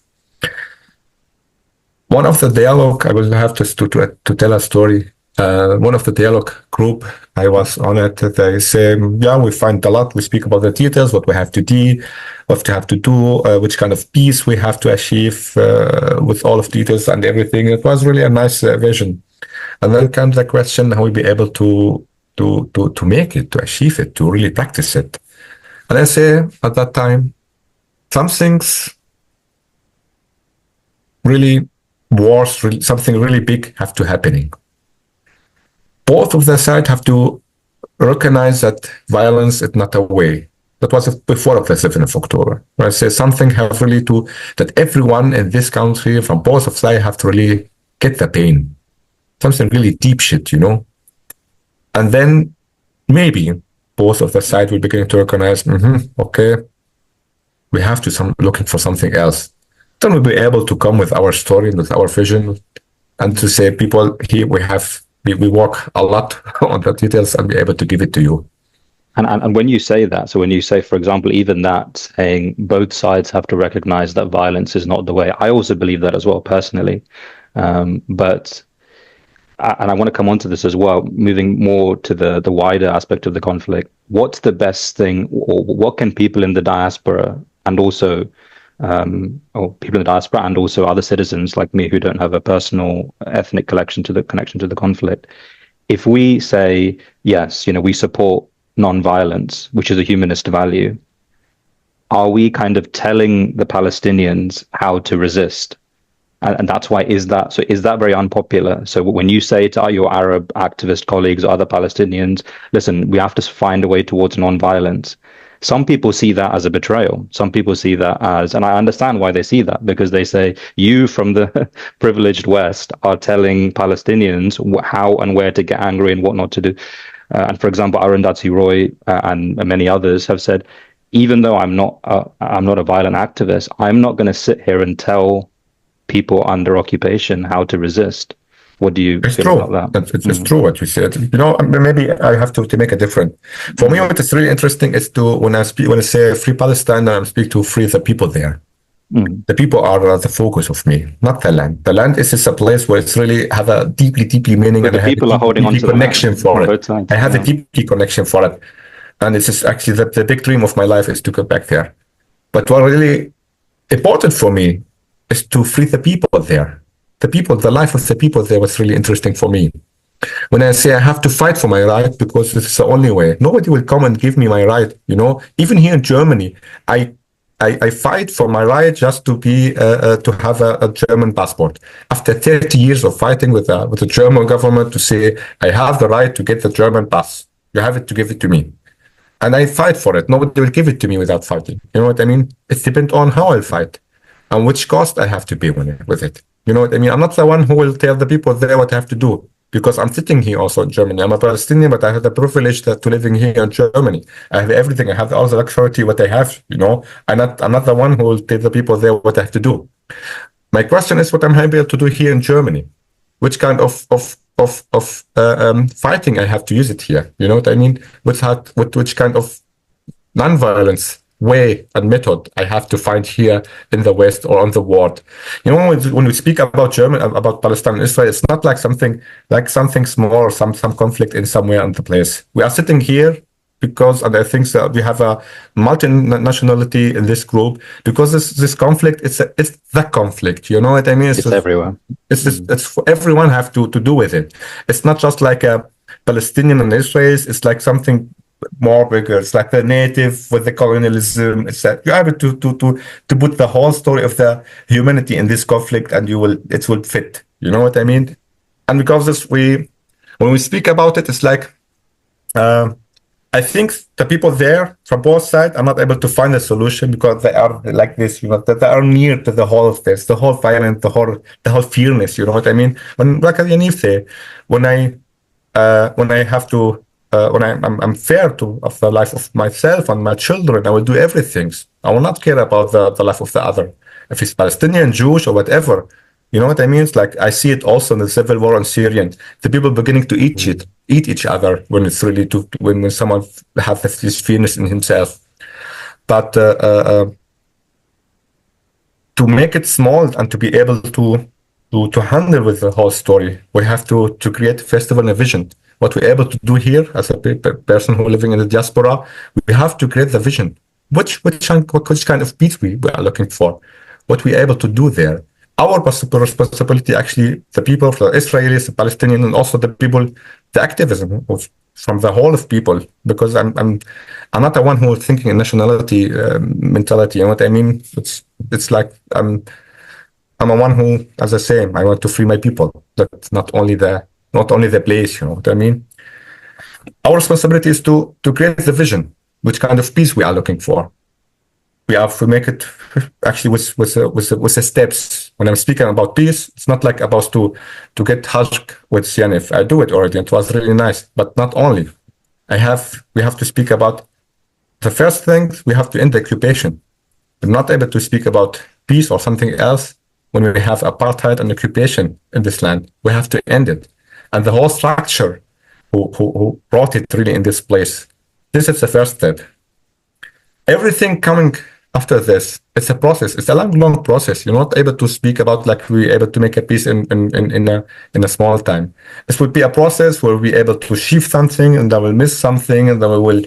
One of the dialogue, I will have to tell a story. One of the dialogue group I was on it, they say, yeah, we find a lot. We speak about the details, what we have to do, which kind of peace we have to achieve with all of details and everything. It was really a nice vision. And then comes the question, how we be able to make it, to achieve it, to really practice it. And I say at that time, some things really something really big have to happening. Both of the sides have to recognize that violence is not a way. That was before of the 7th of October. I say something have really that everyone in this country from both of sides have to really get the pain. Something really deep shit, you know? And then maybe both of the sides will begin to recognize, okay, we have to looking for something else. Then we'll be able to come with our story and with our vision and to say, people, here we work a lot on the details and be able to give it to you. And when you say that, so when you say, for example, even that saying both sides have to recognize that violence is not the way, I also believe that as well, personally. But I want to come on to this as well, moving more to the wider aspect of the conflict. What's the best thing, or what can people in the diaspora and also other citizens like me who don't have a personal ethnic connection to the conflict, if we say, yes, we support non-violence, which is a humanist value, are we kind of telling the Palestinians how to resist? And that's why is that very unpopular? So when you say to your Arab activist colleagues or other Palestinians, listen, we have to find a way towards non-violence, some people see that as a betrayal. Some people see that as, and I understand why they see that, because they say, you from the privileged West are telling Palestinians how and where to get angry and what not to do. And for example, Arundhati Roy and many others have said, even though I'm not a violent activist, I'm not going to sit here and tell people under occupation how to resist. What do you feel about that? It's true what you said. Maybe I have to make a difference. For me, what is really interesting is when I say free Palestine, I speak to free the people there. The people are the focus of me, not the land. The land is a place where it's really have a deeply meaning, but and the people are holding on to connection for it. I have a deeply connection for it, and it's just actually the big dream of my life is to go back there. But what really important for me is to free the people there. The life of the people there was really interesting for me. When I say I have to fight for my right because this is the only way, nobody will come and give me my right. Even here in Germany, I fight for my right just to be to have a German passport. After 30 years of fighting with the German government to say I have the right to get the German pass, you have it to give it to me, and I fight for it. Nobody will give it to me without fighting. You know what I mean? It depends on how I fight and which cost I have to pay with it. You know what I mean? I'm not the one who will tell the people there what I have to do, because I'm sitting here also in Germany. I'm a Palestinian, but I have the privilege to living here in Germany. I have everything. I have all the luxury what I have. I'm not the one who will tell the people there what I have to do. My question is what I'm able to do here in Germany. which kind of fighting I have to use it here. You know what I mean? Which kind of non-violence way and method I have to find here in the West or on the world. You know, when we speak about about Palestine and Israel, it's not like something small or some conflict in somewhere in the place. We are sitting here because, and I think that we have a multinationality in this group, because this conflict, it's the conflict. You know what I mean? It's everywhere. It's for everyone have to do with it. It's not just like a Palestinian and Israelis. It's like something more bigger. It's like the native with the colonialism. It's that you're able to put the whole story of the humanity in this conflict, and it will fit. You know what I mean? And because when we speak about it, it's like I think the people there from both sides are not able to find a solution because they are like this, you know, that they are near to the whole of this, the whole violence, the whole fearness. You know what I mean? When, like Yaniv said, when I have to. When I'm fair of the life of myself and my children, I will do everything. I will not care about the life of the other, if it's Palestinian, Jewish, or whatever. You know what I mean? It's like I see it also in the civil war in Syria. The people beginning to eat each other when it's really when someone has this fairness in himself. But to make it small and to be able to handle with the whole story, we have to create a festival and a vision. What we're able to do here as a person who living in the diaspora, we have to create the vision. Which kind of peace we are looking for, what we're able to do there. Our responsibility, actually, the people, the Israelis, the Palestinians, and also the people, the activism from the whole of people, because I'm not the one who is thinking in nationality mentality. You know what I mean? It's like I'm a one who, as I say, I want to free my people. That's not only the place, you know what I mean? Our responsibility is to create the vision, which kind of peace we are looking for. We have to make it actually with the steps. When I'm speaking about peace, it's not like about to get hugged with Yaniv. I do it already. It was really nice, but not only. We have to speak about the first thing. We have to end the occupation. We're not able to speak about peace or something else when we have apartheid and occupation in this land. We have to end it. And the whole structure who brought it really in this place. This is the first step. Everything coming after this, it's a process. It's a long process. You're not able to speak about like we're able to make a peace in a small time. This would be a process where we're able to achieve something, and then we'll miss something, and then we will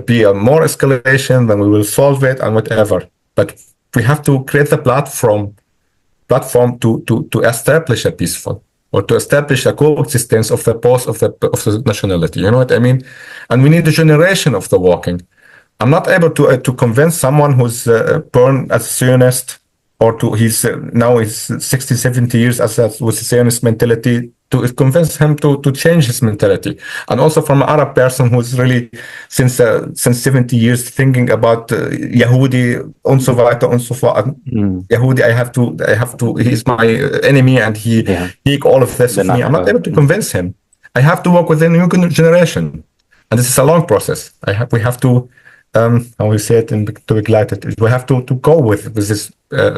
be a more escalation, then we will solve it and whatever. But we have to create the platform to establish a peaceful, or to establish a coexistence of the nationality. You know what I mean? And we need a generation of the walking. I'm not able to convince someone who's born as a Zionist, or he's 60, 70 years with a Zionist mentality, to convince him to change his mentality. And also from an Arab person who's really since 70 years thinking about Yehudi, und so weiter und so fort. Yehudi, I have to, he's my enemy, and he all of this of me. I'm not able to convince him. I have to work with the new generation. And this is a long process. We have to, how we say it to be glided. We have to go with this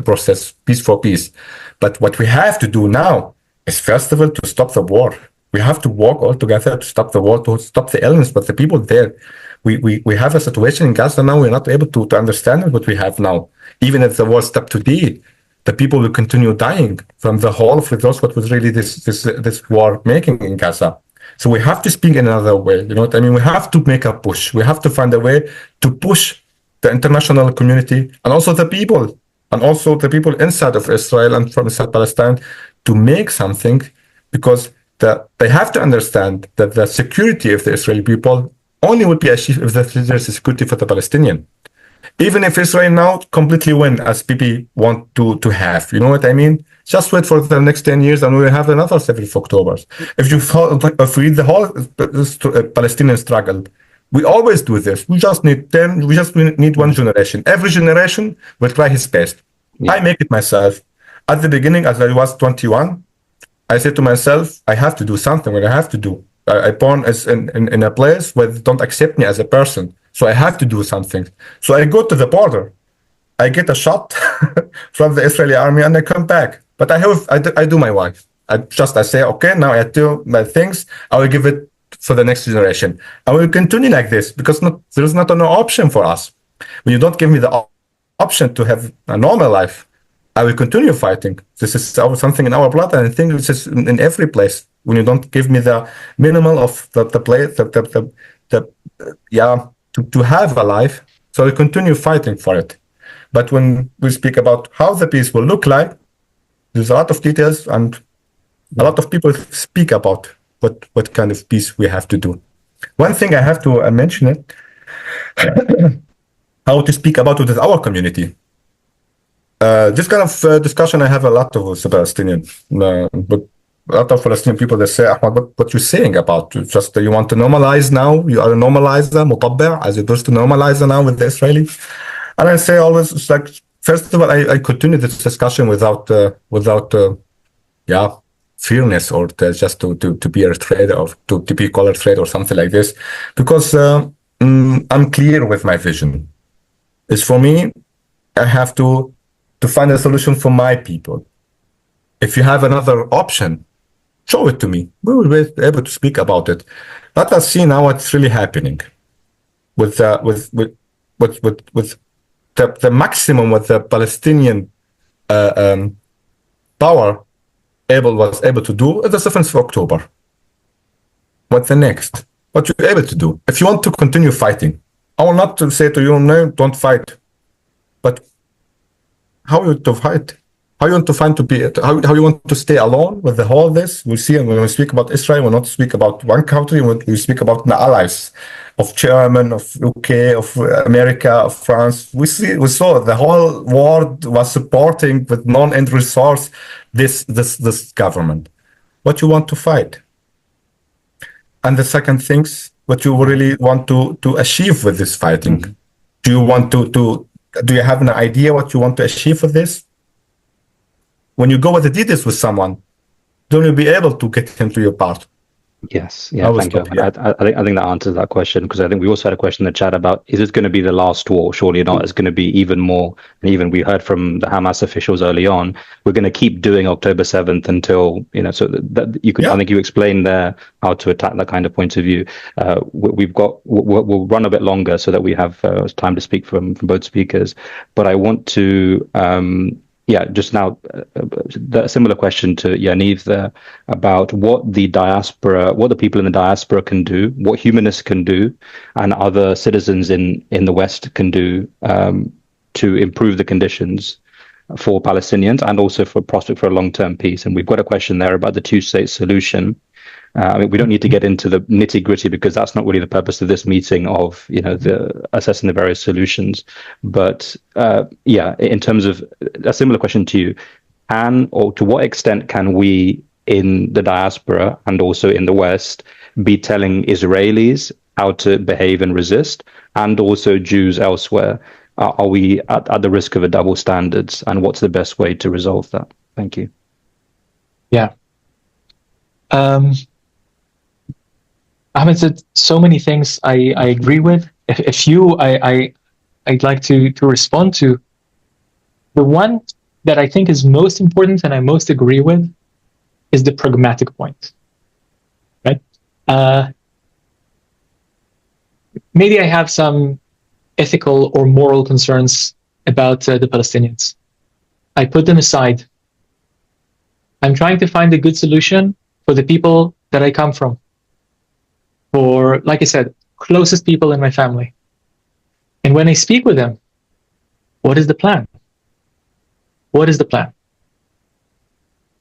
process, piece for piece. But what we have to do now is, first of all, to stop the war. We have to work all together to stop the war, to stop the illness. But the people there, we have a situation in Gaza now. We're not able to understand what we have now. Even if the war stopped today, the people will continue dying from the whole of those what was really this war making in Gaza. So we have to speak in another way. You know what I mean? We have to make a push. We have to find a way to push the international community and also the people inside of Israel and from inside Palestine to make something, because they have to understand that the security of the Israeli people only would be achieved if there's security for the Palestinian. Even if Israel now completely win, as people want to have, you know what I mean? Just wait for the next 10 years and we'll have another 7th of October. If you read the whole Palestinian struggle, we always do this. We just need one generation. Every generation will try his best. Yeah. I make it myself. At the beginning, as I was 21, I said to myself, I have to do something. What I have to do. I born in a place where they don't accept me as a person. So I have to do something. So I go to the border. I get a shot from the Israeli army and I come back. But I do my work. I say, okay, now I do my things. I will give it for the next generation. I will continue like this because there is not an option for us. When you don't give me the option to have a normal life, I will continue fighting. This is something in our blood, and I think this is in every place. When you don't give me the minimal of the place, to have a life, so I continue fighting for it. But when we speak about how the peace will look like, there's a lot of details, and a lot of people speak about what kind of peace we have to do. One thing I have to mention it, how to speak about it with our community. This kind of discussion I have a lot with the Palestinian, but a lot of Palestinian people, they say, Ahmad, what you're saying about just you want to normalize now, you are a normalizer, mutabba, as opposed to normalizer now with the Israeli. And I say always, it's like, first of all, I continue this discussion without fearness or just to be a trade or to be called a trade or something like this, because I'm clear with my vision. It's for me, I have to find a solution for my people. If you have another option, show it to me. We will be able to speak about it. Let us see now what's really happening with the maximum what the Palestinian power was able to do at the 7th of October. What's the next? What you're able to do? If you want to continue fighting, I will not say to you, no, don't fight. But how you to fight? How you want to find to be? How you want to stay alone with the whole this? We see, and when we speak about Israel, we not speak about one country. We speak about the allies of Germany, of UK, of America, of France. We saw the whole world was supporting with non-end resource this government. What you want to fight? And the second things, what you really want to achieve with this fighting? Mm-hmm. Do you want do you have an idea what you want to achieve with this? When you go with the details with someone, don't you be able to get into your part? Yes. Yeah. Thank you. I think that answers that question, because I think we also had a question in the chat about, is it going to be the last war? Surely not. It's going to be even more. And even we heard from the Hamas officials early on, we're going to keep doing October 7th until, so that you could, I think you explained there how to attack that kind of point of view. We'll run a bit longer so that we have time to speak from both speakers. But I want to, just now, a similar question to Yaniv there about what the people in the diaspora can do, what humanists can do, and other citizens in the West can do to improve the conditions for Palestinians and also for prospect for a long-term peace. And we've got a question there about the two-state solution. We don't need to get into the nitty-gritty because that's not really the purpose of this meeting of, the assessing the various solutions. But in terms of a similar question to you, to what extent can we in the diaspora and also in the West be telling Israelis how to behave and resist, and also Jews elsewhere? Are we at the risk of a double standards, and what's the best way to resolve that? Thank you. Yeah. Ahmed said so many things I agree with. A few I'd like to respond to. The one that I think is most important and I most agree with is the pragmatic point, right? Maybe I have some ethical or moral concerns about the Palestinians. I put them aside. I'm trying to find a good solution for the people that I come from. For, like I said, closest people in my family. And when I speak with them, what is the plan? What is the plan?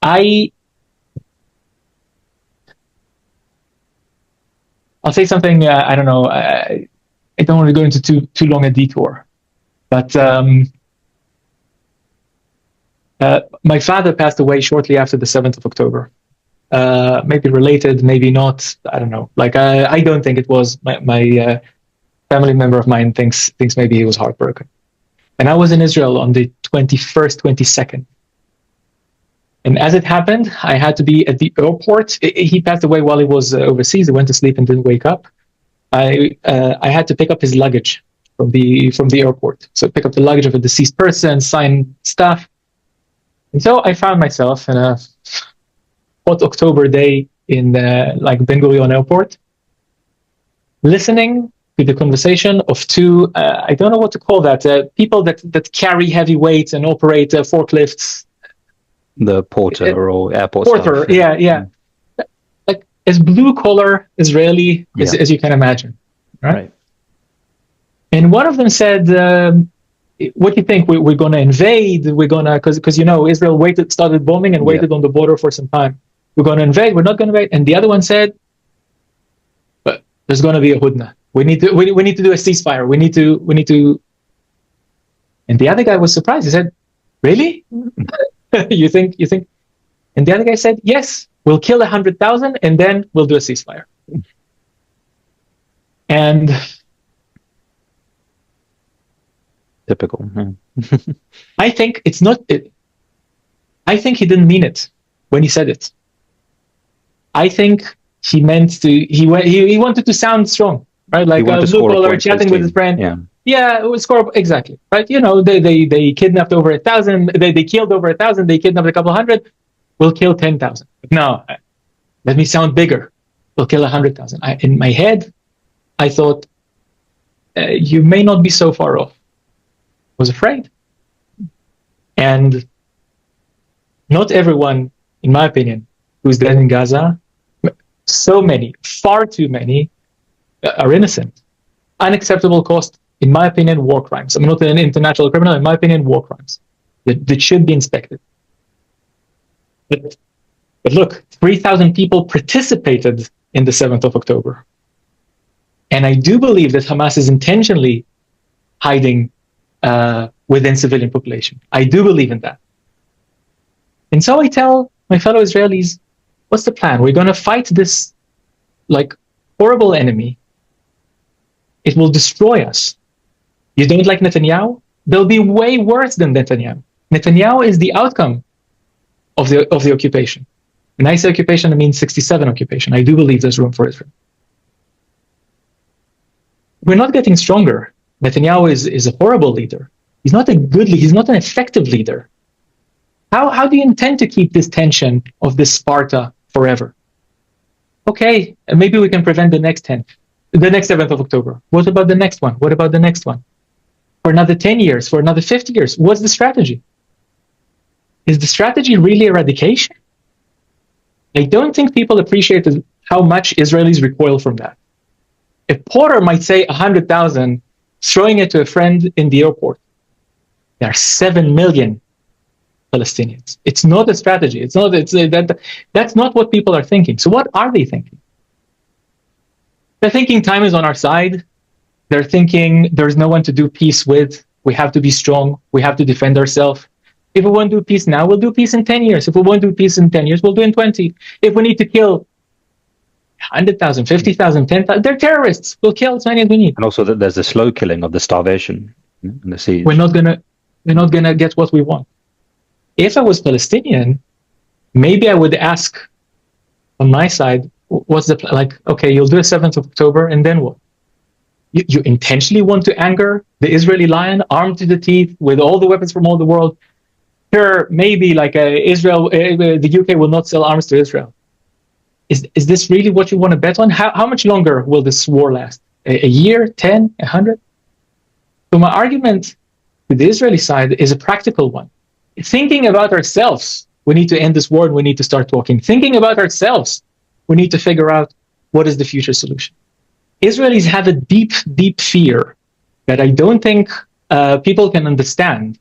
I'll say something, I don't know, I don't want to go into too long a detour, but my father passed away shortly after the 7th of October. Maybe related, maybe not. I don't know. Like I don't think it was. My family member of mine thinks maybe he was heartbroken. And I was in Israel on the 21st, 22nd. And as it happened, I had to be at the airport. He passed away while he was overseas. He went to sleep and didn't wake up. I had to pick up his luggage from the airport. So pick up the luggage of a deceased person, sign stuff. And so I found myself in a hot October day in like Ben Gurion Airport, listening to the conversation of two, I don't know what to call that, people that carry heavy weights and operate forklifts. The porter or airport porter, staff. yeah. Like as blue-collar Israeli as you can imagine, right? And one of them said, what do you think? We're going to invade? We're going to, because Israel started bombing and waited on the border for some time. We're going to invade. We're not going to invade. And the other one said, but there's going to be a hudna. We need to do a ceasefire. We need to. And the other guy was surprised. He said, "Really? you think?" And the other guy said, "Yes, we'll kill 100,000 and then we'll do a ceasefire." And typical. I think it's not. I think he didn't mean it when he said it. I think he meant to. He wanted to sound strong, right? Like a blue collar chatting with his friend. Yeah, it was horrible. Exactly, right? They kidnapped over 1,000. They killed over 1,000. They kidnapped a couple hundred. We'll kill 10,000. No, let me sound bigger. We'll kill 100,000. In my head, I thought you may not be so far off. Was afraid. And not everyone, in my opinion, who's dead in Gaza, so many, far too many, are innocent. Unacceptable cost, in my opinion, war crimes. I'm not an international criminal, in my opinion, war crimes that should be inspected. But look, 3,000 people participated in the 7th of October. And I do believe that Hamas is intentionally hiding within civilian population. I do believe in that. And so I tell my fellow Israelis, what's the plan? We're going to fight this horrible enemy. It will destroy us. You don't like Netanyahu? They'll be way worse than Netanyahu. Netanyahu is the outcome of the occupation. When I say occupation, I mean 67 occupation. I do believe there's room for Israel. We're not getting stronger. Netanyahu is a horrible leader. He's not a good leader. He's not an effective leader. How do you intend to keep this tension of this Sparta forever? Okay, maybe we can prevent the next 7th of October. What about the next one? What about the next one? For another 10 years, for another 50 years, what's the strategy? Is the strategy really eradication? I don't think people appreciate how much Israelis recoil from that. A porter might say 100,000, throwing it to a friend in the airport. There are 7 million Palestinians. It's not a strategy. That's not what people are thinking. So what are they thinking? They're thinking time is on our side. They're thinking there's no one to do peace with. We have to be strong. We have to defend ourselves. If we want to do peace now, we'll do peace in 10 years. If we want to do peace in 10 years, we'll do in 20. If we need to kill 100,000, 50,000, 10,000, they're terrorists. We'll kill as many as we need. And also that there's the slow killing of the starvation and the siege. We're not gonna get what we want. If I was Palestinian, maybe I would ask on my side, what's the plan? Okay, you'll do a 7th of October, and then what? You intentionally want to anger the Israeli lion, armed to the teeth with all the weapons from all the world. Sure, maybe Israel, the UK will not sell arms to Israel. Is this really what you want to bet on? How much longer will this war last? A year, 10, 100? So my argument to the Israeli side is a practical one. Thinking about ourselves, we need to end this war and we need to start talking. Thinking about ourselves, we need to figure out what is the future solution. Israelis have a deep, deep fear that I don't think people can understand.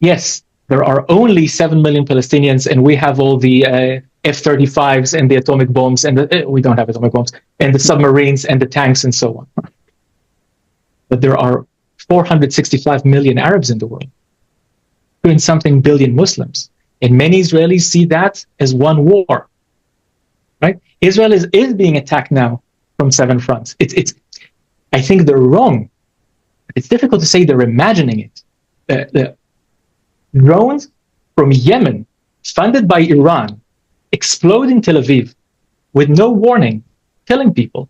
Yes, there are only 7 million Palestinians and we have all the F-35s and the atomic bombs, and we don't have atomic bombs, and the submarines and the tanks and so on. But there are 465 million Arabs in the world, 2-something billion Muslims, and many Israelis see that as one war. Right? Israel is being attacked now from 7 fronts. I think they're wrong. It's difficult to say they're imagining it. The drones from Yemen, funded by Iran, explode in Tel Aviv with no warning, killing people.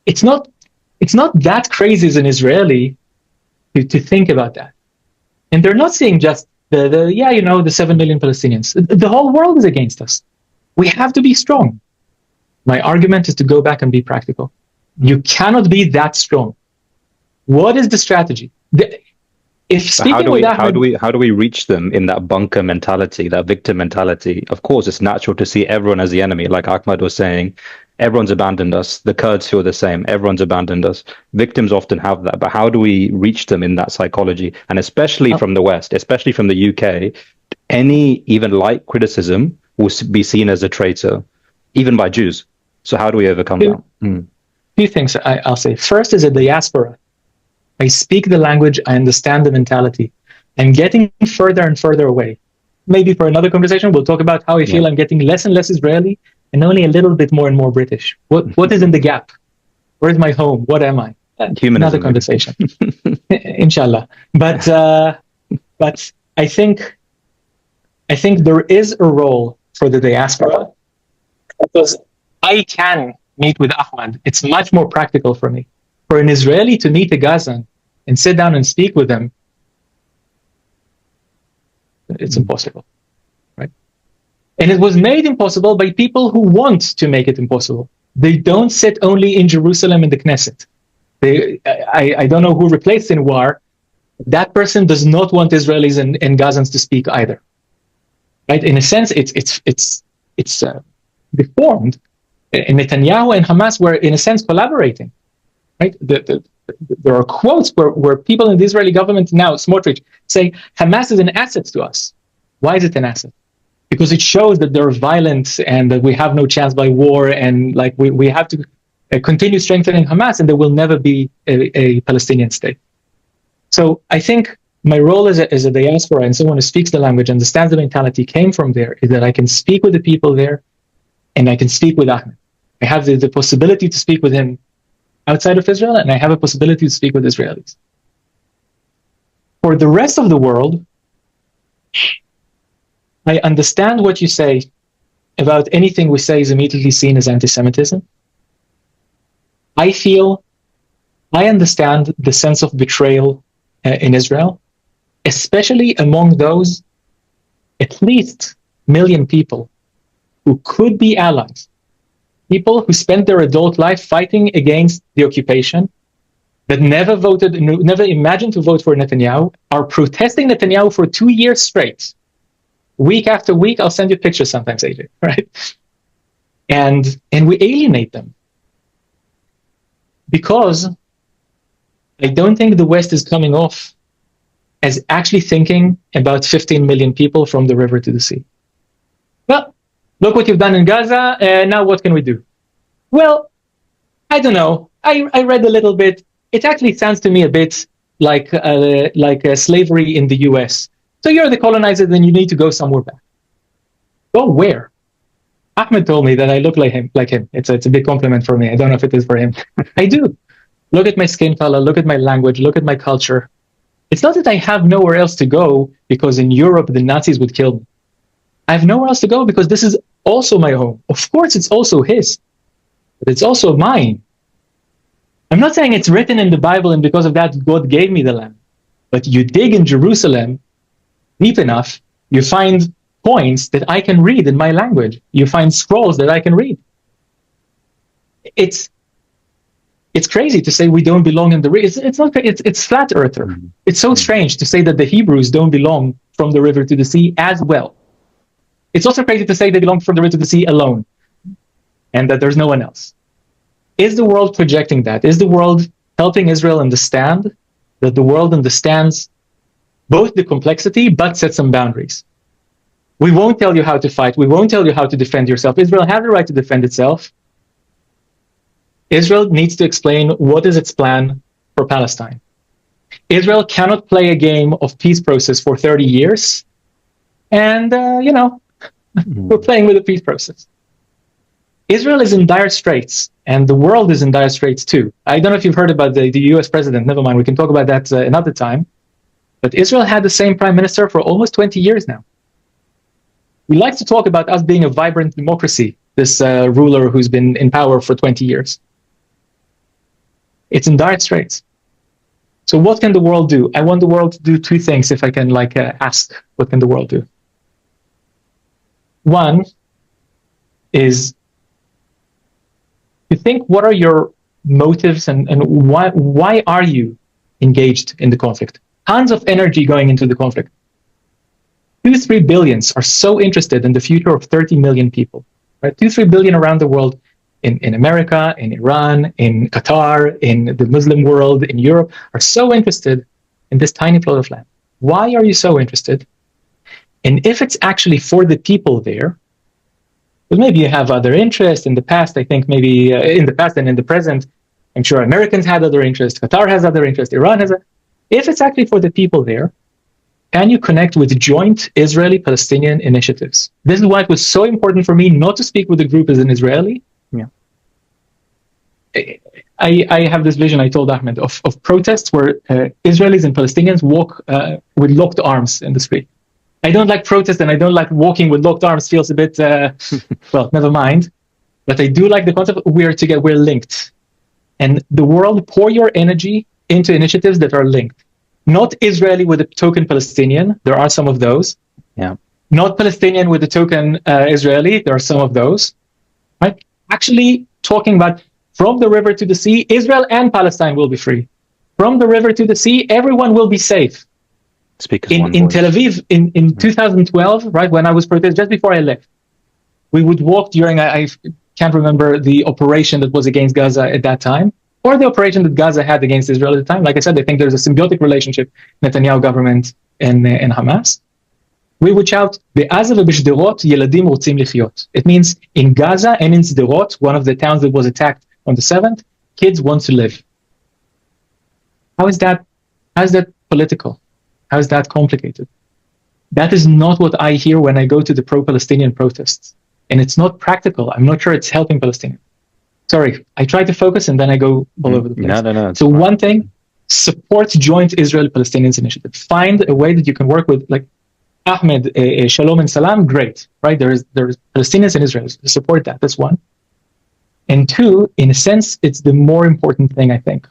It's not that crazy as an Israeli to think about that. And they're not seeing just the 7 million Palestinians. The whole world is against us. We have to be strong. My argument is to go back and be practical. You cannot be that strong. What is the strategy? How do we reach them in that bunker mentality, that victim mentality? Of course, it's natural to see everyone as the enemy. Like Ahmad was saying, everyone's abandoned us. The Kurds feel the same. Everyone's abandoned us. Victims often have that. But how do we reach them in that psychology? And especially from the West, especially from the UK, any even light criticism will be seen as a traitor, even by Jews. So how do we overcome that? Few things I'll say. First is a diaspora. I speak the language, I understand the mentality. I'm getting further and further away. Maybe for another conversation, we'll talk about how I feel I'm getting less and less Israeli and only a little bit more and more British. What is in the gap? Where's my home? What am I? Humanism. Another conversation. Inshallah. But I think there is a role for the diaspora because I can meet with Ahmad. It's much more practical for me. For an Israeli to meet a Gazan and sit down and speak with them, it's impossible, right? And it was made impossible by people who want to make it impossible. They don't sit only in Jerusalem in the Knesset. I don't know who replaced Sinwar. That person does not want Israelis and Gazans to speak either, right? In a sense, it's deformed. And Netanyahu and Hamas were, in a sense, collaborating. Right? There are quotes where people in the Israeli government now, Smotrich, say Hamas is an asset to us. Why is it an asset? Because it shows that they're violent and that we have no chance by war, and like we have to continue strengthening Hamas, and there will never be a Palestinian state. So I think my role as a diaspora and someone who speaks the language, understands the mentality, came from there, is that I can speak with the people there, and I can speak with Ahmed. I have the possibility to speak with him outside of Israel, and I have a possibility to speak with Israelis. For the rest of the world, I understand what you say about anything we say is immediately seen as anti-Semitism. I understand the sense of betrayal in Israel, especially among those at least million people who could be allies. People who spent their adult life fighting against the occupation, that never imagined to vote for Netanyahu, are protesting Netanyahu for 2 years straight. Week after week, I'll send you pictures sometimes, AJ, right? And we alienate them. Because I don't think the West is coming off as actually thinking about 15 million people from the river to the sea. Well, look what you've done in Gaza, now what can we do? Well, I don't know. I read a little bit. It actually sounds to me a bit like slavery in the US. So you're the colonizer, then you need to go somewhere back. Go where? Ahmed told me that I look like him. It's a big compliment for me. I don't know if it is for him. I do. Look at my skin color, look at my language, look at my culture. It's not that I have nowhere else to go because in Europe the Nazis would kill me. I have nowhere else to go because this is also my home. Of course, it's also his, but it's also mine. I'm not saying it's written in the Bible and because of that God gave me the land. But you dig in Jerusalem deep enough, you find points that I can read in my language. You find scrolls that I can read. It's crazy to say we don't belong in the river. It's flat earther. Mm-hmm. It's so strange to say that the Hebrews don't belong from the river to the sea as well. It's also crazy to say they belong from the river to the sea alone and that there's no one else. Is the world projecting that? Is the world helping Israel understand that the world understands both the complexity but sets some boundaries? We won't tell you how to fight. We won't tell you how to defend yourself. Israel has the right to defend itself. Israel needs to explain what is its plan for Palestine. Israel cannot play a game of peace process for 30 years. And, we're playing with the peace process. Israel is in dire straits, and the world is in dire straits too. I don't know if you've heard about the US president. Never mind, we can talk about that another time. But Israel had the same prime minister for almost 20 years now. We like to talk about us being a vibrant democracy, this ruler who's been in power for 20 years. It's in dire straits. So what can the world do? I want the world to do two things, if I can ask, what can the world do? One is to think, what are your motives and why are you engaged in the conflict? Tons of energy going into the conflict. 2-3 billions are so interested in the future of 30 million people, right? 2-3 billion around the world, in America, in Iran, in Qatar, in the Muslim world, in Europe, are so interested in this tiny plot of land. Why are you so interested? And if it's actually for the people there, well, maybe you have other interests. In the past, I think maybe in the past and in the present, I'm sure Americans had other interests, Qatar has other interests, Iran has. If it's actually for the people there, can you connect with joint Israeli-Palestinian initiatives? This is why it was so important for me not to speak with the group as an Israeli. Yeah. I have this vision, I told Ahmed, of protests where Israelis and Palestinians walk with locked arms in the street. I don't like protests, and I don't like walking with locked arms. Feels a bit, well, never mind. But I do like the concept, we're together, we're linked. And the world, pour your energy into initiatives that are linked. Not Israeli with a token Palestinian. There are some of those. Yeah. Not Palestinian with a token Israeli. There are some of those. Right? Actually talking about from the river to the sea, Israel and Palestine will be free. From the river to the sea, everyone will be safe. In Tel Aviv, in 2012, right, when I was protesting, just before I left, we would walk during, I can't remember the operation that was against Gaza at that time, or the operation that Gaza had against Israel at the time. Like I said, I think there's a symbiotic relationship, Netanyahu government and Hamas. We would shout, "Be'aza ve'b'shderot yeladim rotzim lichyot." It means in Gaza and in Sderot, one of the towns that was attacked on the 7th, kids want to live. How is that political? How is that complicated? That is not what I hear when I go to the pro-Palestinian protests. And it's not practical. I'm not sure it's helping Palestinians. Sorry, I try to focus and then I go all over the place. No. So one thing, support joint Israel-Palestinians initiative. Find a way that you can work with, like Ahmed, Shalom and Salam, great, right? There's Palestinians and Israelis. Support that, that's one. And two, in a sense, it's the more important thing, I think.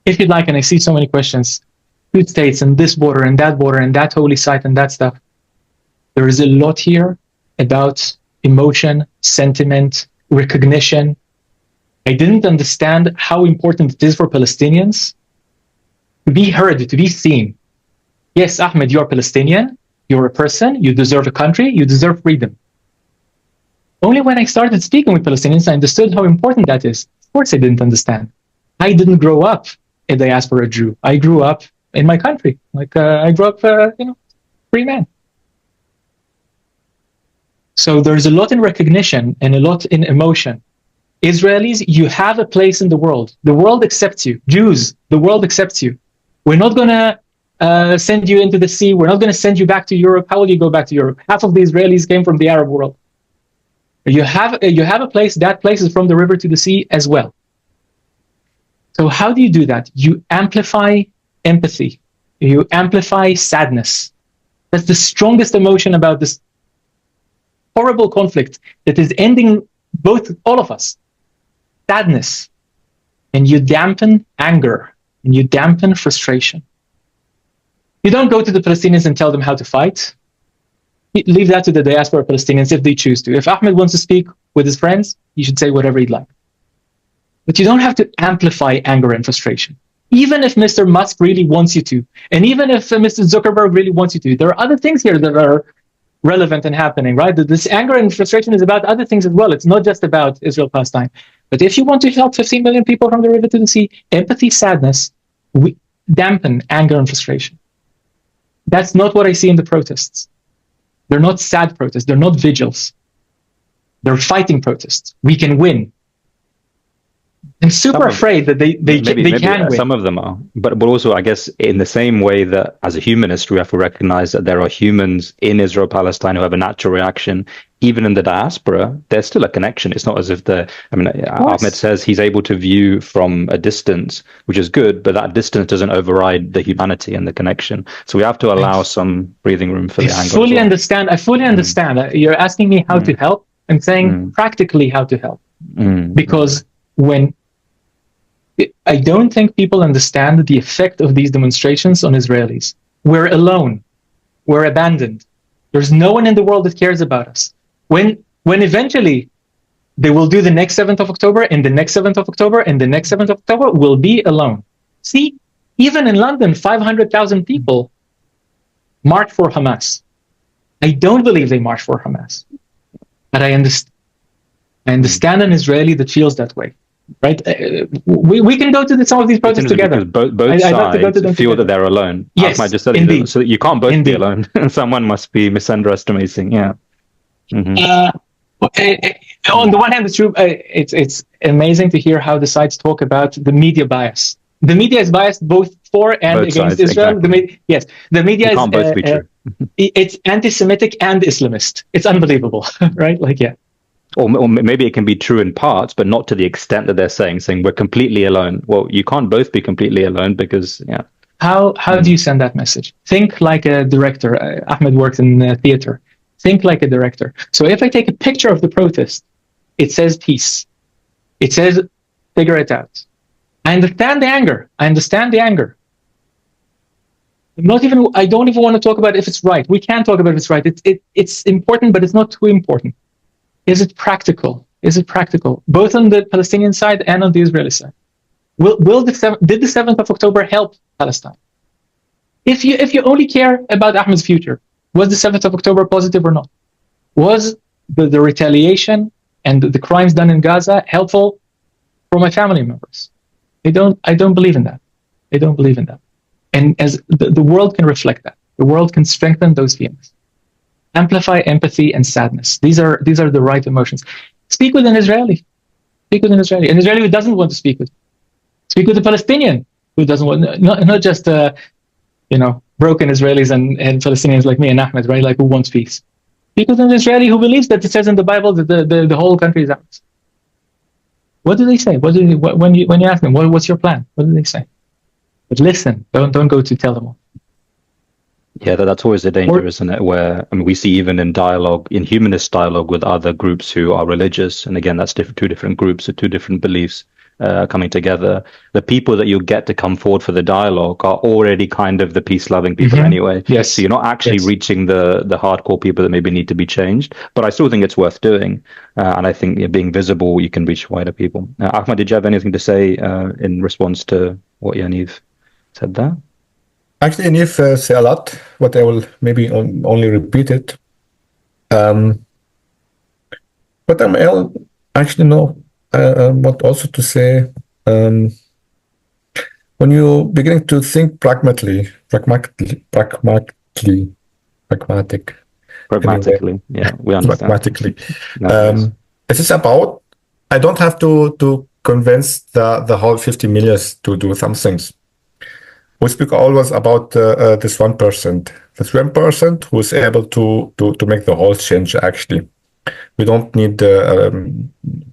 If you'd like, and I see so many questions, 2 states and this border and that holy site and that stuff. There is a lot here about emotion, sentiment, recognition. I didn't understand how important it is for Palestinians to be heard, to be seen. Yes, Ahmed, you're Palestinian, you're a person, you deserve a country, you deserve freedom. Only when I started speaking with Palestinians, I understood how important that is. Of course I didn't understand. I didn't grow up a diaspora Jew. I grew up in my country. I grew up, free man. So there's a lot in recognition and a lot in emotion. Israelis, you have a place in the world. The world accepts you. Jews, the world accepts you. We're not going to send you into the sea. We're not going to send you back to Europe. How will you go back to Europe? Half of the Israelis came from the Arab world. You have a place. That place is from the river to the sea as well. So how do you do that? You amplify empathy. You amplify sadness. That's the strongest emotion about this horrible conflict that is ending all of us. Sadness. And you dampen anger. And you dampen frustration. You don't go to the Palestinians and tell them how to fight. Leave that to the diaspora Palestinians if they choose to. If Ahmed wants to speak with his friends, he should say whatever he'd like. But you don't have to amplify anger and frustration. Even if Mr. Musk really wants you to, and even if Mr. Zuckerberg really wants you to, there are other things here that are relevant and happening, right? This anger and frustration is about other things as well. It's not just about Israel-Palestine. But if you want to help 15 million people from the river to the sea, empathy, sadness, we dampen anger and frustration. That's not what I see in the protests. They're not sad protests. They're not vigils. They're fighting protests. We can win. I'm super afraid that they can win. Some of them are. But also, I guess, in the same way that as a humanist, we have to recognize that there are humans in Israel-Palestine who have a natural reaction. Even in the diaspora, there's still a connection. It's not as if Ahmed says he's able to view from a distance, which is good, but that distance doesn't override the humanity and the connection. So we have to allow some breathing room for the anger. I fully understand. You're asking me how to help. I'm saying practically how to help. Because when I don't think people understand the effect of these demonstrations on Israelis. We're alone. We're abandoned. There's no one in the world that cares about us. When eventually they will do the next 7th of October, and the next 7th of October, and the next 7th of October, we'll be alone. See, even in London, 500,000 people march for Hamas. I don't believe they march for Hamas, but I understand an Israeli that feels that way, right? We can go to some of these protests together. Both sides feel that they're alone. Yes, Ahmad just said indeed. So you can't both be alone. Someone must be misunderestimating. Yeah. Mm-hmm. On the one hand, it's true. It's amazing to hear how the sides talk about the media bias. The media is biased both for and both against sides, Israel. exactly. The media can't both be true. It's anti-Semitic and Islamist. It's unbelievable, right? Or maybe it can be true in parts, but not to the extent that they're saying we're completely alone. Well, you can't both be completely alone because, yeah. How do you send that message? Think like a director. Ahmed works in theater. Think like a director. So if I take a picture of the protest, it says peace. It says figure it out. I understand the anger. I don't even want to talk about if it's right. We can't talk about if it's right. It's important, but it's not too important. Is it practical? Both on the Palestinian side and on the Israeli side. Did the 7th of October help Palestine? If you only care about Ahmed's future, was the 7th of October positive or not? Was the retaliation and the crimes done in Gaza helpful for my family members? I don't believe in that. And as the world can reflect that, the world can strengthen those feelings, amplify empathy and sadness. These are the right emotions. Speak with an Israeli. An Israeli who doesn't want to speak with. Speak with a Palestinian who doesn't want. Not just broken Israelis and Palestinians like me and Ahmed, right? Who wants peace. Speak with an Israeli who believes that it says in the Bible that the whole country is ours. What do they say? When you ask them, what's your plan? What do they say? But listen, don't go to tell them all. Yeah, that's always a danger, isn't it? Where we see even in humanist dialogue with other groups who are religious, and again, that's two different groups with two different beliefs coming together. The people that you get to come forward for the dialogue are already kind of the peace-loving people anyway. Yes. So you're not actually reaching the hardcore people that maybe need to be changed. But I still think it's worth doing, and I think being visible, you can reach wider people. Ahmad, did you have anything to say in response to what Yaniv said there? Actually, Yaniv say a lot, but I will maybe only repeat it. But I actually know what also to say. When you beginning to think pragmatically, Pragmatically, yeah, we understand. Pragmatically, it is about. I don't have to convince the whole 50 million to do some things. We speak always about this 1%. This 1% who is able to make the whole change, actually. We don't need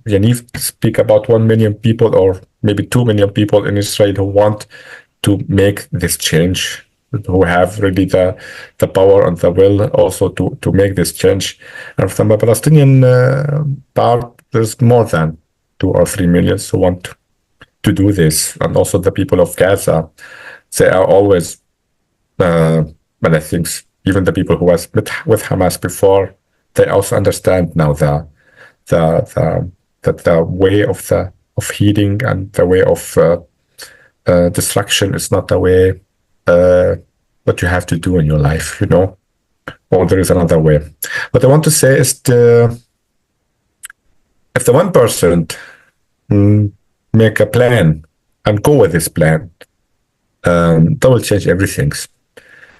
Yaniv to speak about 1 million people or maybe 2 million people in Israel who want to make this change, who have really the power and the will also to make this change. And from the Palestinian part, there's more than 2 or 3 million who want to do this. And also the people of Gaza. They are always, but I think even the people who was with Hamas before, they also understand now the way of healing and the way of destruction is not the way what you have to do in your life, or there is another way. What I want to say is if the 1% make a plan and go with this plan, that will change everything.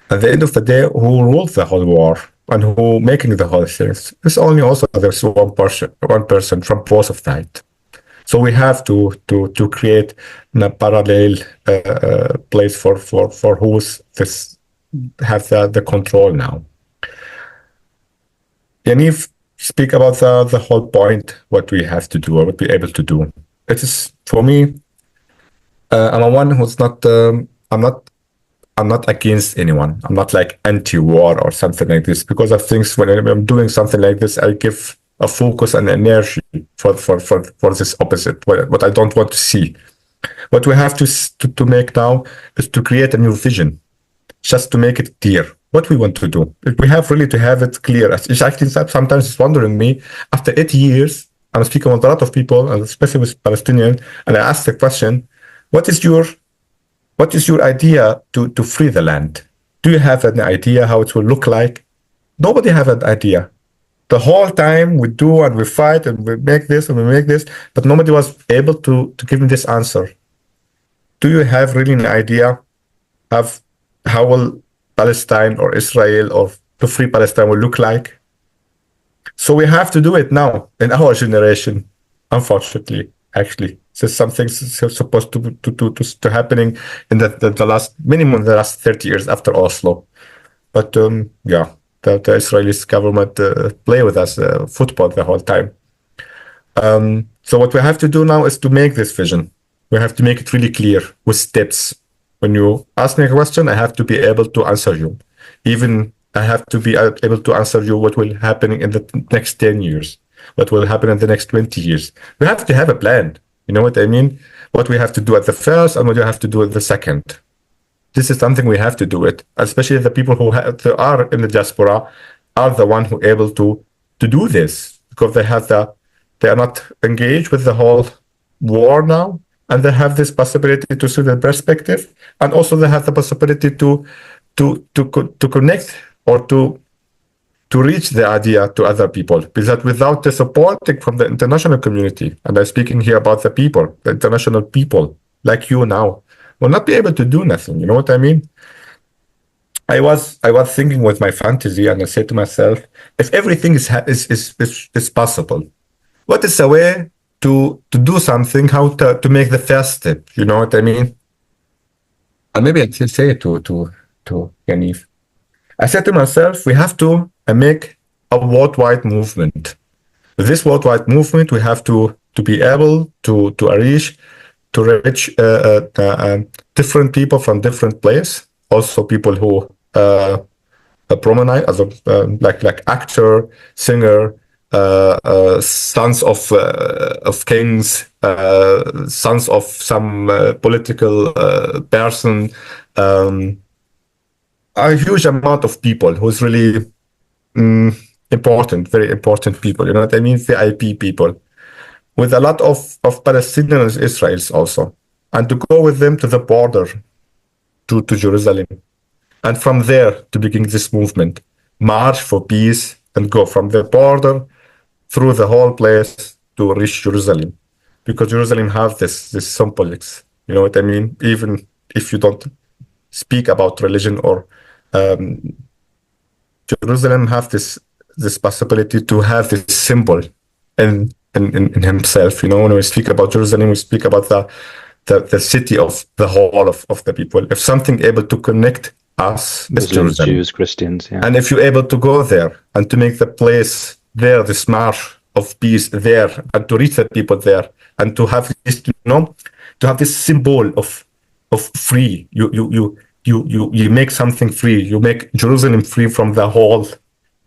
At the end of the day, who rules the whole war and who making the whole things is only also there's one person from both of sides. So we have to create a parallel place for who's this have the control now. Yaniv speak about the whole point, what we have to do or what we're able to do. It is for me. I'm a one who's not. I'm not against anyone. I'm not like anti-war or something like this, because I think when I'm doing something like this, I give a focus and energy for this opposite, what I don't want to see. What we have to make now is to create a new vision, just to make it clear what we want to do. We have really to have it clear. It's actually sometimes it's wondering me, after 8 years, I'm speaking with a lot of people, and especially with Palestinians, and I ask the question, what is your idea to free the land? Do you have an idea how it will look like? Nobody have an idea. The whole time we do and we fight and we make this and we make this, but nobody was able to give me this answer. Do you have really an idea of how will Palestine or Israel or the free Palestine will look like? So we have to do it now in our generation, unfortunately, actually. So something's supposed to happening in the last, minimum the last 30 years after Oslo. But yeah, the Israeli government play with us football the whole time. So what we have to do now is to make this vision. We have to make it really clear with steps. When you ask me a question, I have to be able to answer you. Even I have to be able to answer you what will happen in the next 10 years, what will happen in the next 20 years. We have to have a plan. You know what I mean? What we have to do at the first and what you have to do at the second. This is something we have to do it, especially the people who are in the diaspora are the one who are able to do this, because they are not engaged with the whole war now, and they have this possibility to see the perspective, and also they have the possibility to connect or to reach the idea to other people, because without the support from the international community, and I'm speaking here about the people, the international people like you now, will not be able to do nothing. You know what I mean? I was thinking with my fantasy, and I said to myself, if everything is possible, what is a way to do something? How to make the first step? You know what I mean? And maybe I should say it to Yaniv. I said to myself, we have to make a worldwide movement. With this worldwide movement, we have to be able to reach different people from different places. Also, people who prominent as like actor, singer, sons of kings, sons of some political person. A huge amount of people who's really important, very important people. You know what I mean? VIP people, with a lot of Palestinians and Israelis also, and to go with them to the border, to Jerusalem, and from there to begin this movement, march for peace, and go from the border through the whole place to reach Jerusalem, because Jerusalem have this symbolics. You know what I mean? Even if you don't speak about religion or Jerusalem have this possibility to have this symbol in himself. You know, when we speak about Jerusalem, we speak about the city of the whole of the people. If something able to connect us, it's Jerusalem. Jews, Christians, yeah. And if you're able to go there and to make the place there, this march of peace there, and to reach the people there, and to have this, you know, to have this symbol of free. You make something free. You make Jerusalem free from the whole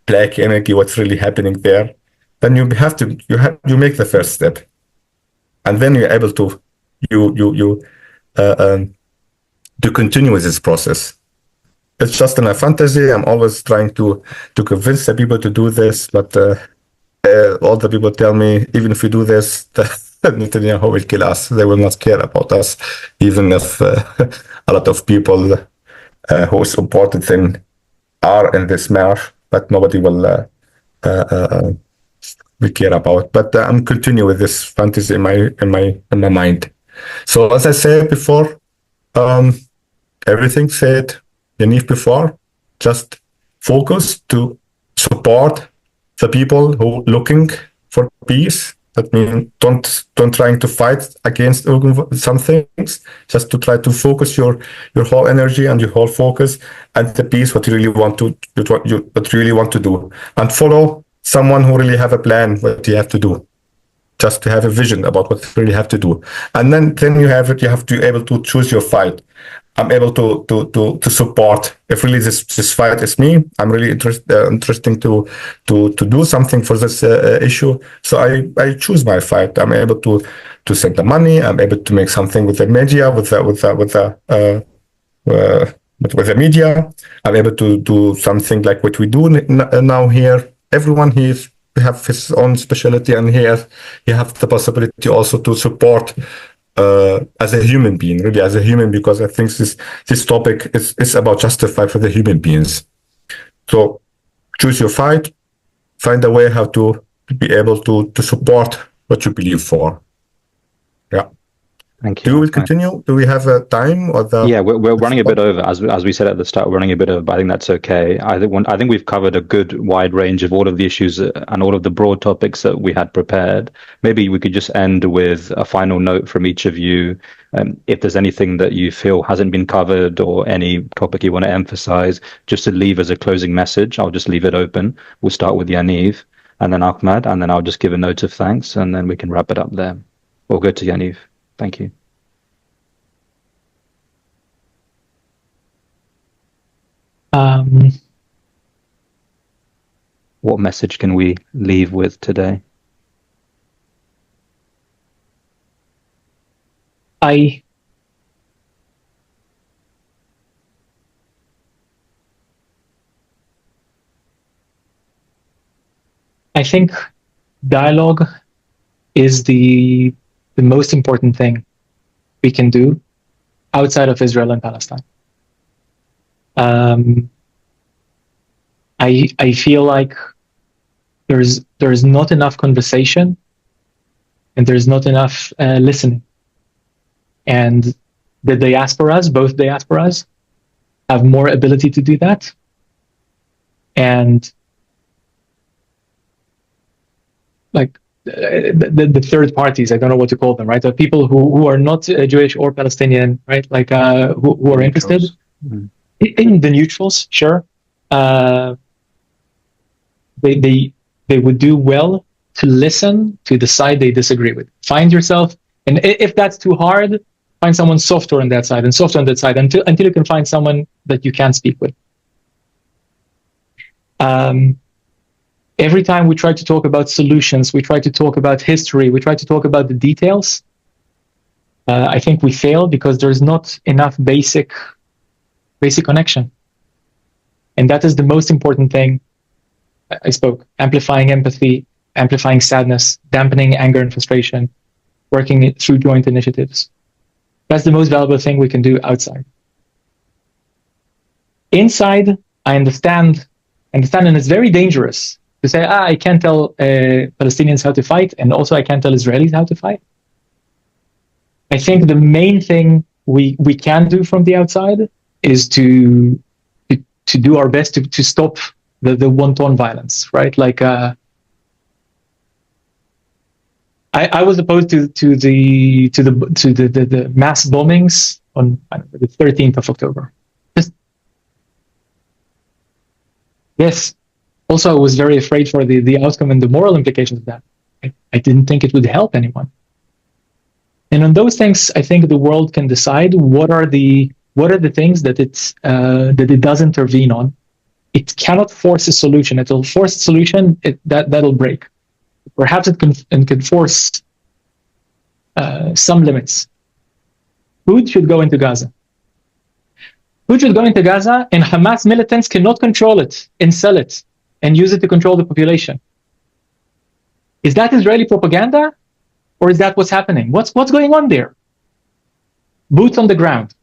black energy. What's really happening there? Then you make the first step, and then you're able to continue with this process. It's just in a fantasy. I'm always trying to convince the people to do this, but all the people tell me, even if we do this, Netanyahu will kill us. They will not care about us, even if a lot of people who supported him are in this march, but nobody will we care about. But I'm continue with this fantasy in my mind. So as I said before, everything said Yaniv before, just focus to support the people who looking for peace. That means don't trying to fight against some things. Just to try to focus your whole energy and your whole focus and the peace. What you really want to do, and follow someone who really have a plan. What you have to do. just to have a vision about what you really have to do. And then you have to be able to choose your fight. I'm able to support. If really this fight is me, I'm really interesting to do something for this issue. So I choose my fight. I'm able to send the money. I'm able to make something with the media, with the media. I'm able to do something like what we do now here. Everyone here have his own specialty, and he have the possibility also to support as a human being, really as a human, because I think this topic is about justified for the human beings. So choose your fight, find a way how to be able to support what you believe for. Yeah. Thank you. Do we continue? Do we have a time or the? Yeah, we're running a bit over, as we said at the start. We're running a bit over, but I think that's okay. I think we've covered a good wide range of all of the issues and all of the broad topics that we had prepared. Maybe we could just end with a final note from each of you. If there's anything that you feel hasn't been covered or any topic you want to emphasize, just to leave as a closing message. I'll just leave it open. We'll start with Yaniv and then Ahmad, and then I'll just give a note of thanks, and then we can wrap it up there. We'll go to Yaniv. Thank you. What message can we leave with today? I think dialogue is the most important thing we can do outside of Israel and Palestine. I feel like there's not enough conversation, and there's not enough listening. And the diasporas, both diasporas, have more ability to do that. And like the third parties, I don't know what to call them, right? The people who are not Jewish or Palestinian, right? Like who are interested. Mm-hmm. The neutrals, sure. They would do well to listen to the side they disagree with. Find yourself, and if that's too hard, find someone softer on that side and softer on that side until you can find someone that you can speak with. Every time we try to talk about solutions, we try to talk about history, we try to talk about the details, I think we fail because there's not enough basic connection. And that is the most important thing. I spoke, amplifying empathy, amplifying sadness, dampening anger and frustration, working it through joint initiatives. That's the most valuable thing we can do outside. Inside, I understand, and it's very dangerous to say, I can't tell Palestinians how to fight, and also I can't tell Israelis how to fight. I think the main thing we can do from the outside is to do our best to stop the wanton violence, right? Like I was opposed to the mass bombings on the 13th of October. Yes. Also, I was very afraid for the outcome and the moral implications of that. I didn't think it would help anyone. And on those things, I think the world can decide what are the things that it does intervene on. It cannot force a solution. It will force a solution that'll break. Perhaps it can force some limits. Food should go into Gaza. Food should go into Gaza, and Hamas militants cannot control it and sell it and use it to control the population. Is that Israeli propaganda, or is that what's happening? What's going on there? Boots on the ground.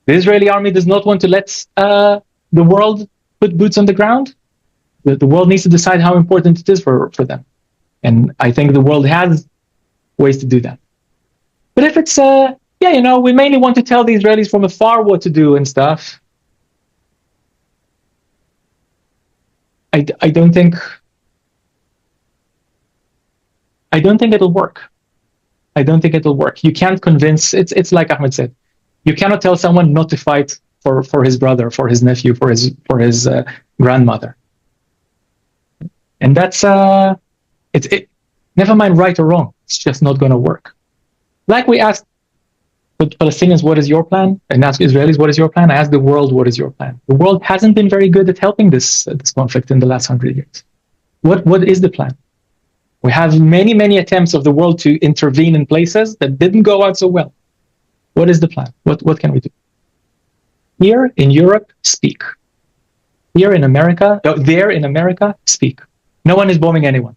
The Israeli army does not want to let the world put boots on the ground. The world needs to decide how important it is for them. And I think the world has ways to do that. But if it's, we mainly want to tell the Israelis from afar what to do and stuff, I don't think it'll work. I don't think it'll work. You can't convince, it's like Ahmed said, you cannot tell someone not to fight for his brother, for his nephew, for his grandmother. And that's Never mind right or wrong. It's just not going to work. Like we asked the Palestinians, what is your plan? And ask Israelis, what is your plan? I ask the world, what is your plan? The world hasn't been very good at helping this conflict in the last 100 years. What is the plan? We have many attempts of the world to intervene in places that didn't go out so well. What is the plan? What can we do? Here in Europe, speak. Here in America, there in America, speak. No one is bombing anyone.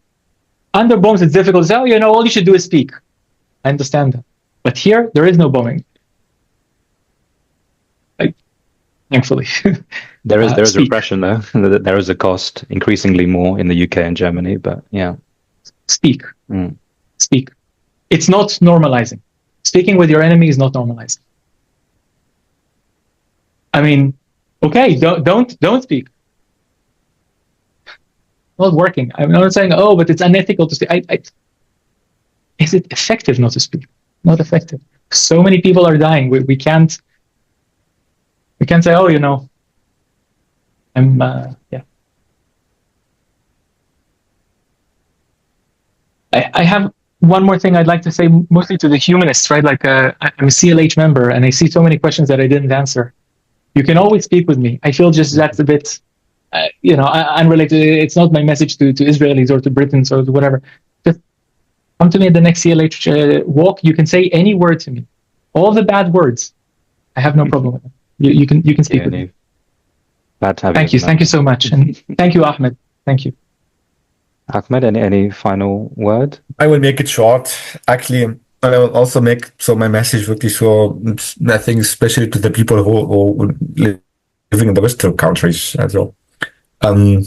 Under bombs, it's difficult to say, all you should do is speak. I understand that. But here, there is no bombing. Thankfully. There is repression, though. There is a cost, increasingly more in the UK and Germany, but yeah. Speak. Speak. It's not normalizing. Speaking with your enemy is not normalizing. I mean, okay, don't speak. Not working. I'm not saying, but it's unethical to speak. Is it effective not to speak? Not effective. So many people are dying. We can't say, I have one more thing I'd like to say, mostly to the humanists, right? Like I'm a CLH member, and I see so many questions that I didn't answer. You can always speak with me. I feel just that's a bit, unrelated. It's not my message to Israelis or to Britons or to whatever. Just come to me at the next CLH walk. You can say any word to me, all the bad words. I have no problem with them. You can speak with me. Glad to have you. Thank you so much, and thank you, Ahmed. Thank you. Ahmed, any final word? I will make it short. Actually, I will also make my message would be I think especially to the people who living in the Western countries as well. You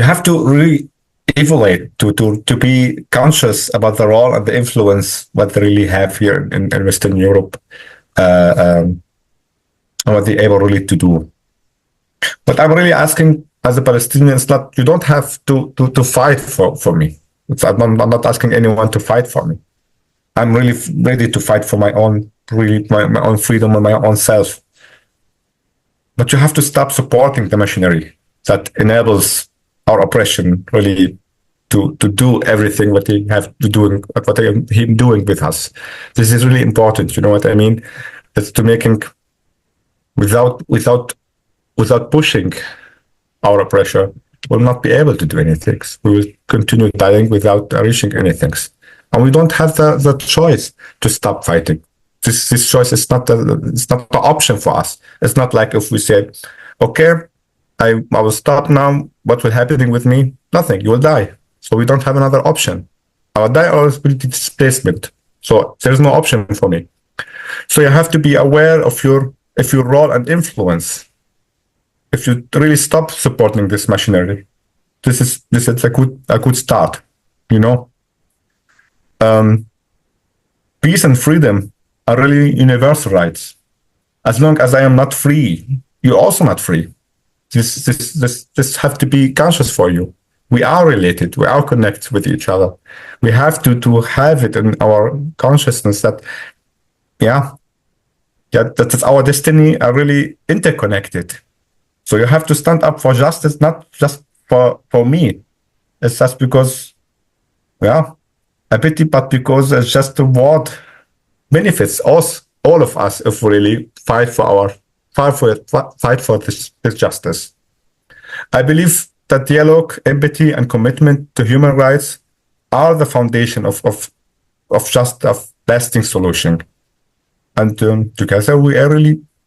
have to really evaluate to be conscious about the role and the influence what they really have here in Western Europe, and what they're able really to do. But I'm really asking, as a Palestinian, you don't have to fight for me. I'm not asking anyone to fight for me. I'm really ready to fight for my own freedom and my own self. But you have to stop supporting the machinery that enables our oppression really to do everything what they have to doing, what they are doing with us. This is really important. You know what I mean? It's to making without pushing our oppressor, will not be able to do anything. We will continue dying without reaching anything. And we don't have the choice to stop fighting. This choice is not the option for us. It's not like if we say, okay, I will stop now. What will happen with me? Nothing. You will die. So we don't have another option. I will die or will be displacement. So there's no option for me. So you have to be aware of your role and influence. If you really stop supporting this machinery, this is a good start, Peace and freedom are really universal rights. As long as I am not free, you're also not free. This have to be conscious for you. We are related. We are connected with each other. We have to have it in our consciousness that, that our destiny are really interconnected. So you have to stand up for justice, not just for me. It's just because, a pity, but because it's just the word benefits us, all of us, if we really fight for this justice. I believe that dialogue, empathy, and commitment to human rights are the foundation of just a lasting solution. And together we are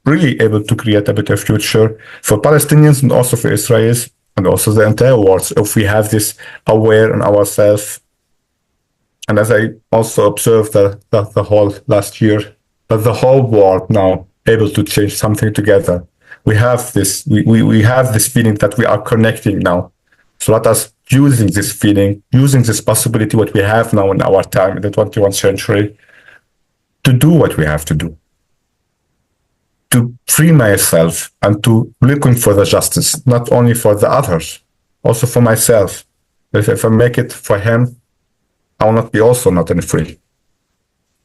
really able to create a better future for Palestinians and also for Israelis and also the entire world if we have this aware in ourselves. And as I also observed the whole last year, that the whole world now able to change something together. We have this feeling that we are connecting now. So let us using this feeling, using this possibility what we have now in our time in the 21st century to do what we have to do. To free myself and to looking for the justice, not only for the others, also for myself. If I make it for him, I will not be also not any free.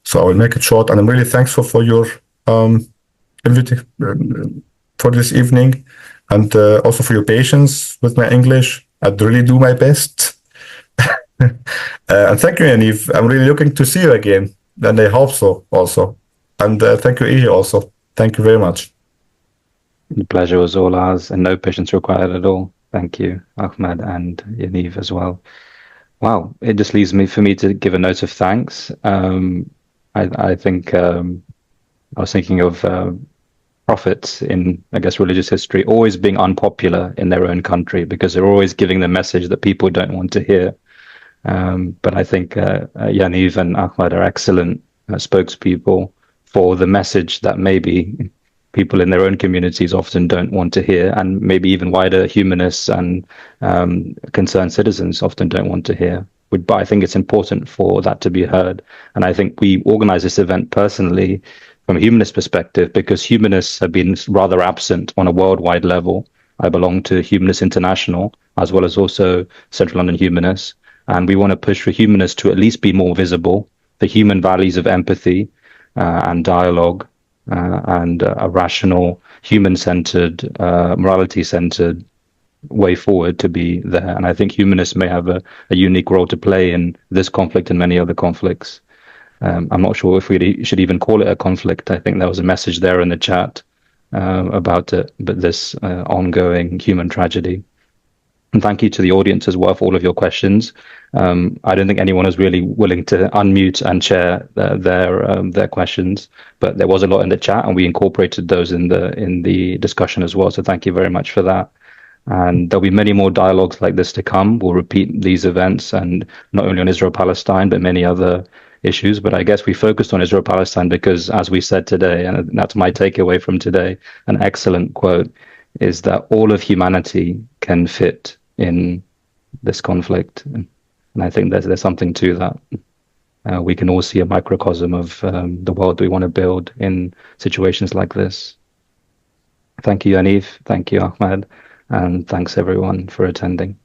So I will make it short, and I'm really thankful for your invitation for this evening, and also for your patience with my English. I'd really do my best. And thank you, Yaniv. I'm really looking to see you again. And I hope so also. And thank you, Iji, also. Thank you very much. The pleasure was all ours, and no patience required at all. Thank you, Ahmad and Yaniv as well. Wow, it just leaves me for me to give a note of thanks. I think I was thinking of prophets in, I guess, religious history always being unpopular in their own country because they're always giving the message that people don't want to hear. But I think Yaniv and Ahmad are excellent spokespeople for the message that maybe people in their own communities often don't want to hear, and maybe even wider humanists and concerned citizens often don't want to hear. But I think it's important for that to be heard. And I think we organize this event personally from a humanist perspective because humanists have been rather absent on a worldwide level. I belong to Humanists International, as well as also Central London Humanists. And we want to push for humanists to at least be more visible, the human values of empathy and dialogue, and a rational, human-centered, morality-centered way forward to be there. And I think humanists may have a unique role to play in this conflict and many other conflicts. I'm not sure if we should even call it a conflict. I think there was a message there in the chat about it, but this ongoing human tragedy. And thank you to the audience as well for all of your questions. I don't think anyone is really willing to unmute and share their questions, but there was a lot in the chat, and we incorporated those in the discussion as well. So thank you very much for that. And there'll be many more dialogues like this to come. We'll repeat these events, and not only on Israel-Palestine, but many other issues. But I guess we focused on Israel-Palestine because, as we said today, and that's my takeaway from today, an excellent quote is that all of humanity can fit in this conflict. And I think there's something to that. We can all see a microcosm of the world we want to build in situations like this. Thank you, Yaniv. Thank you, Ahmad. And thanks everyone for attending.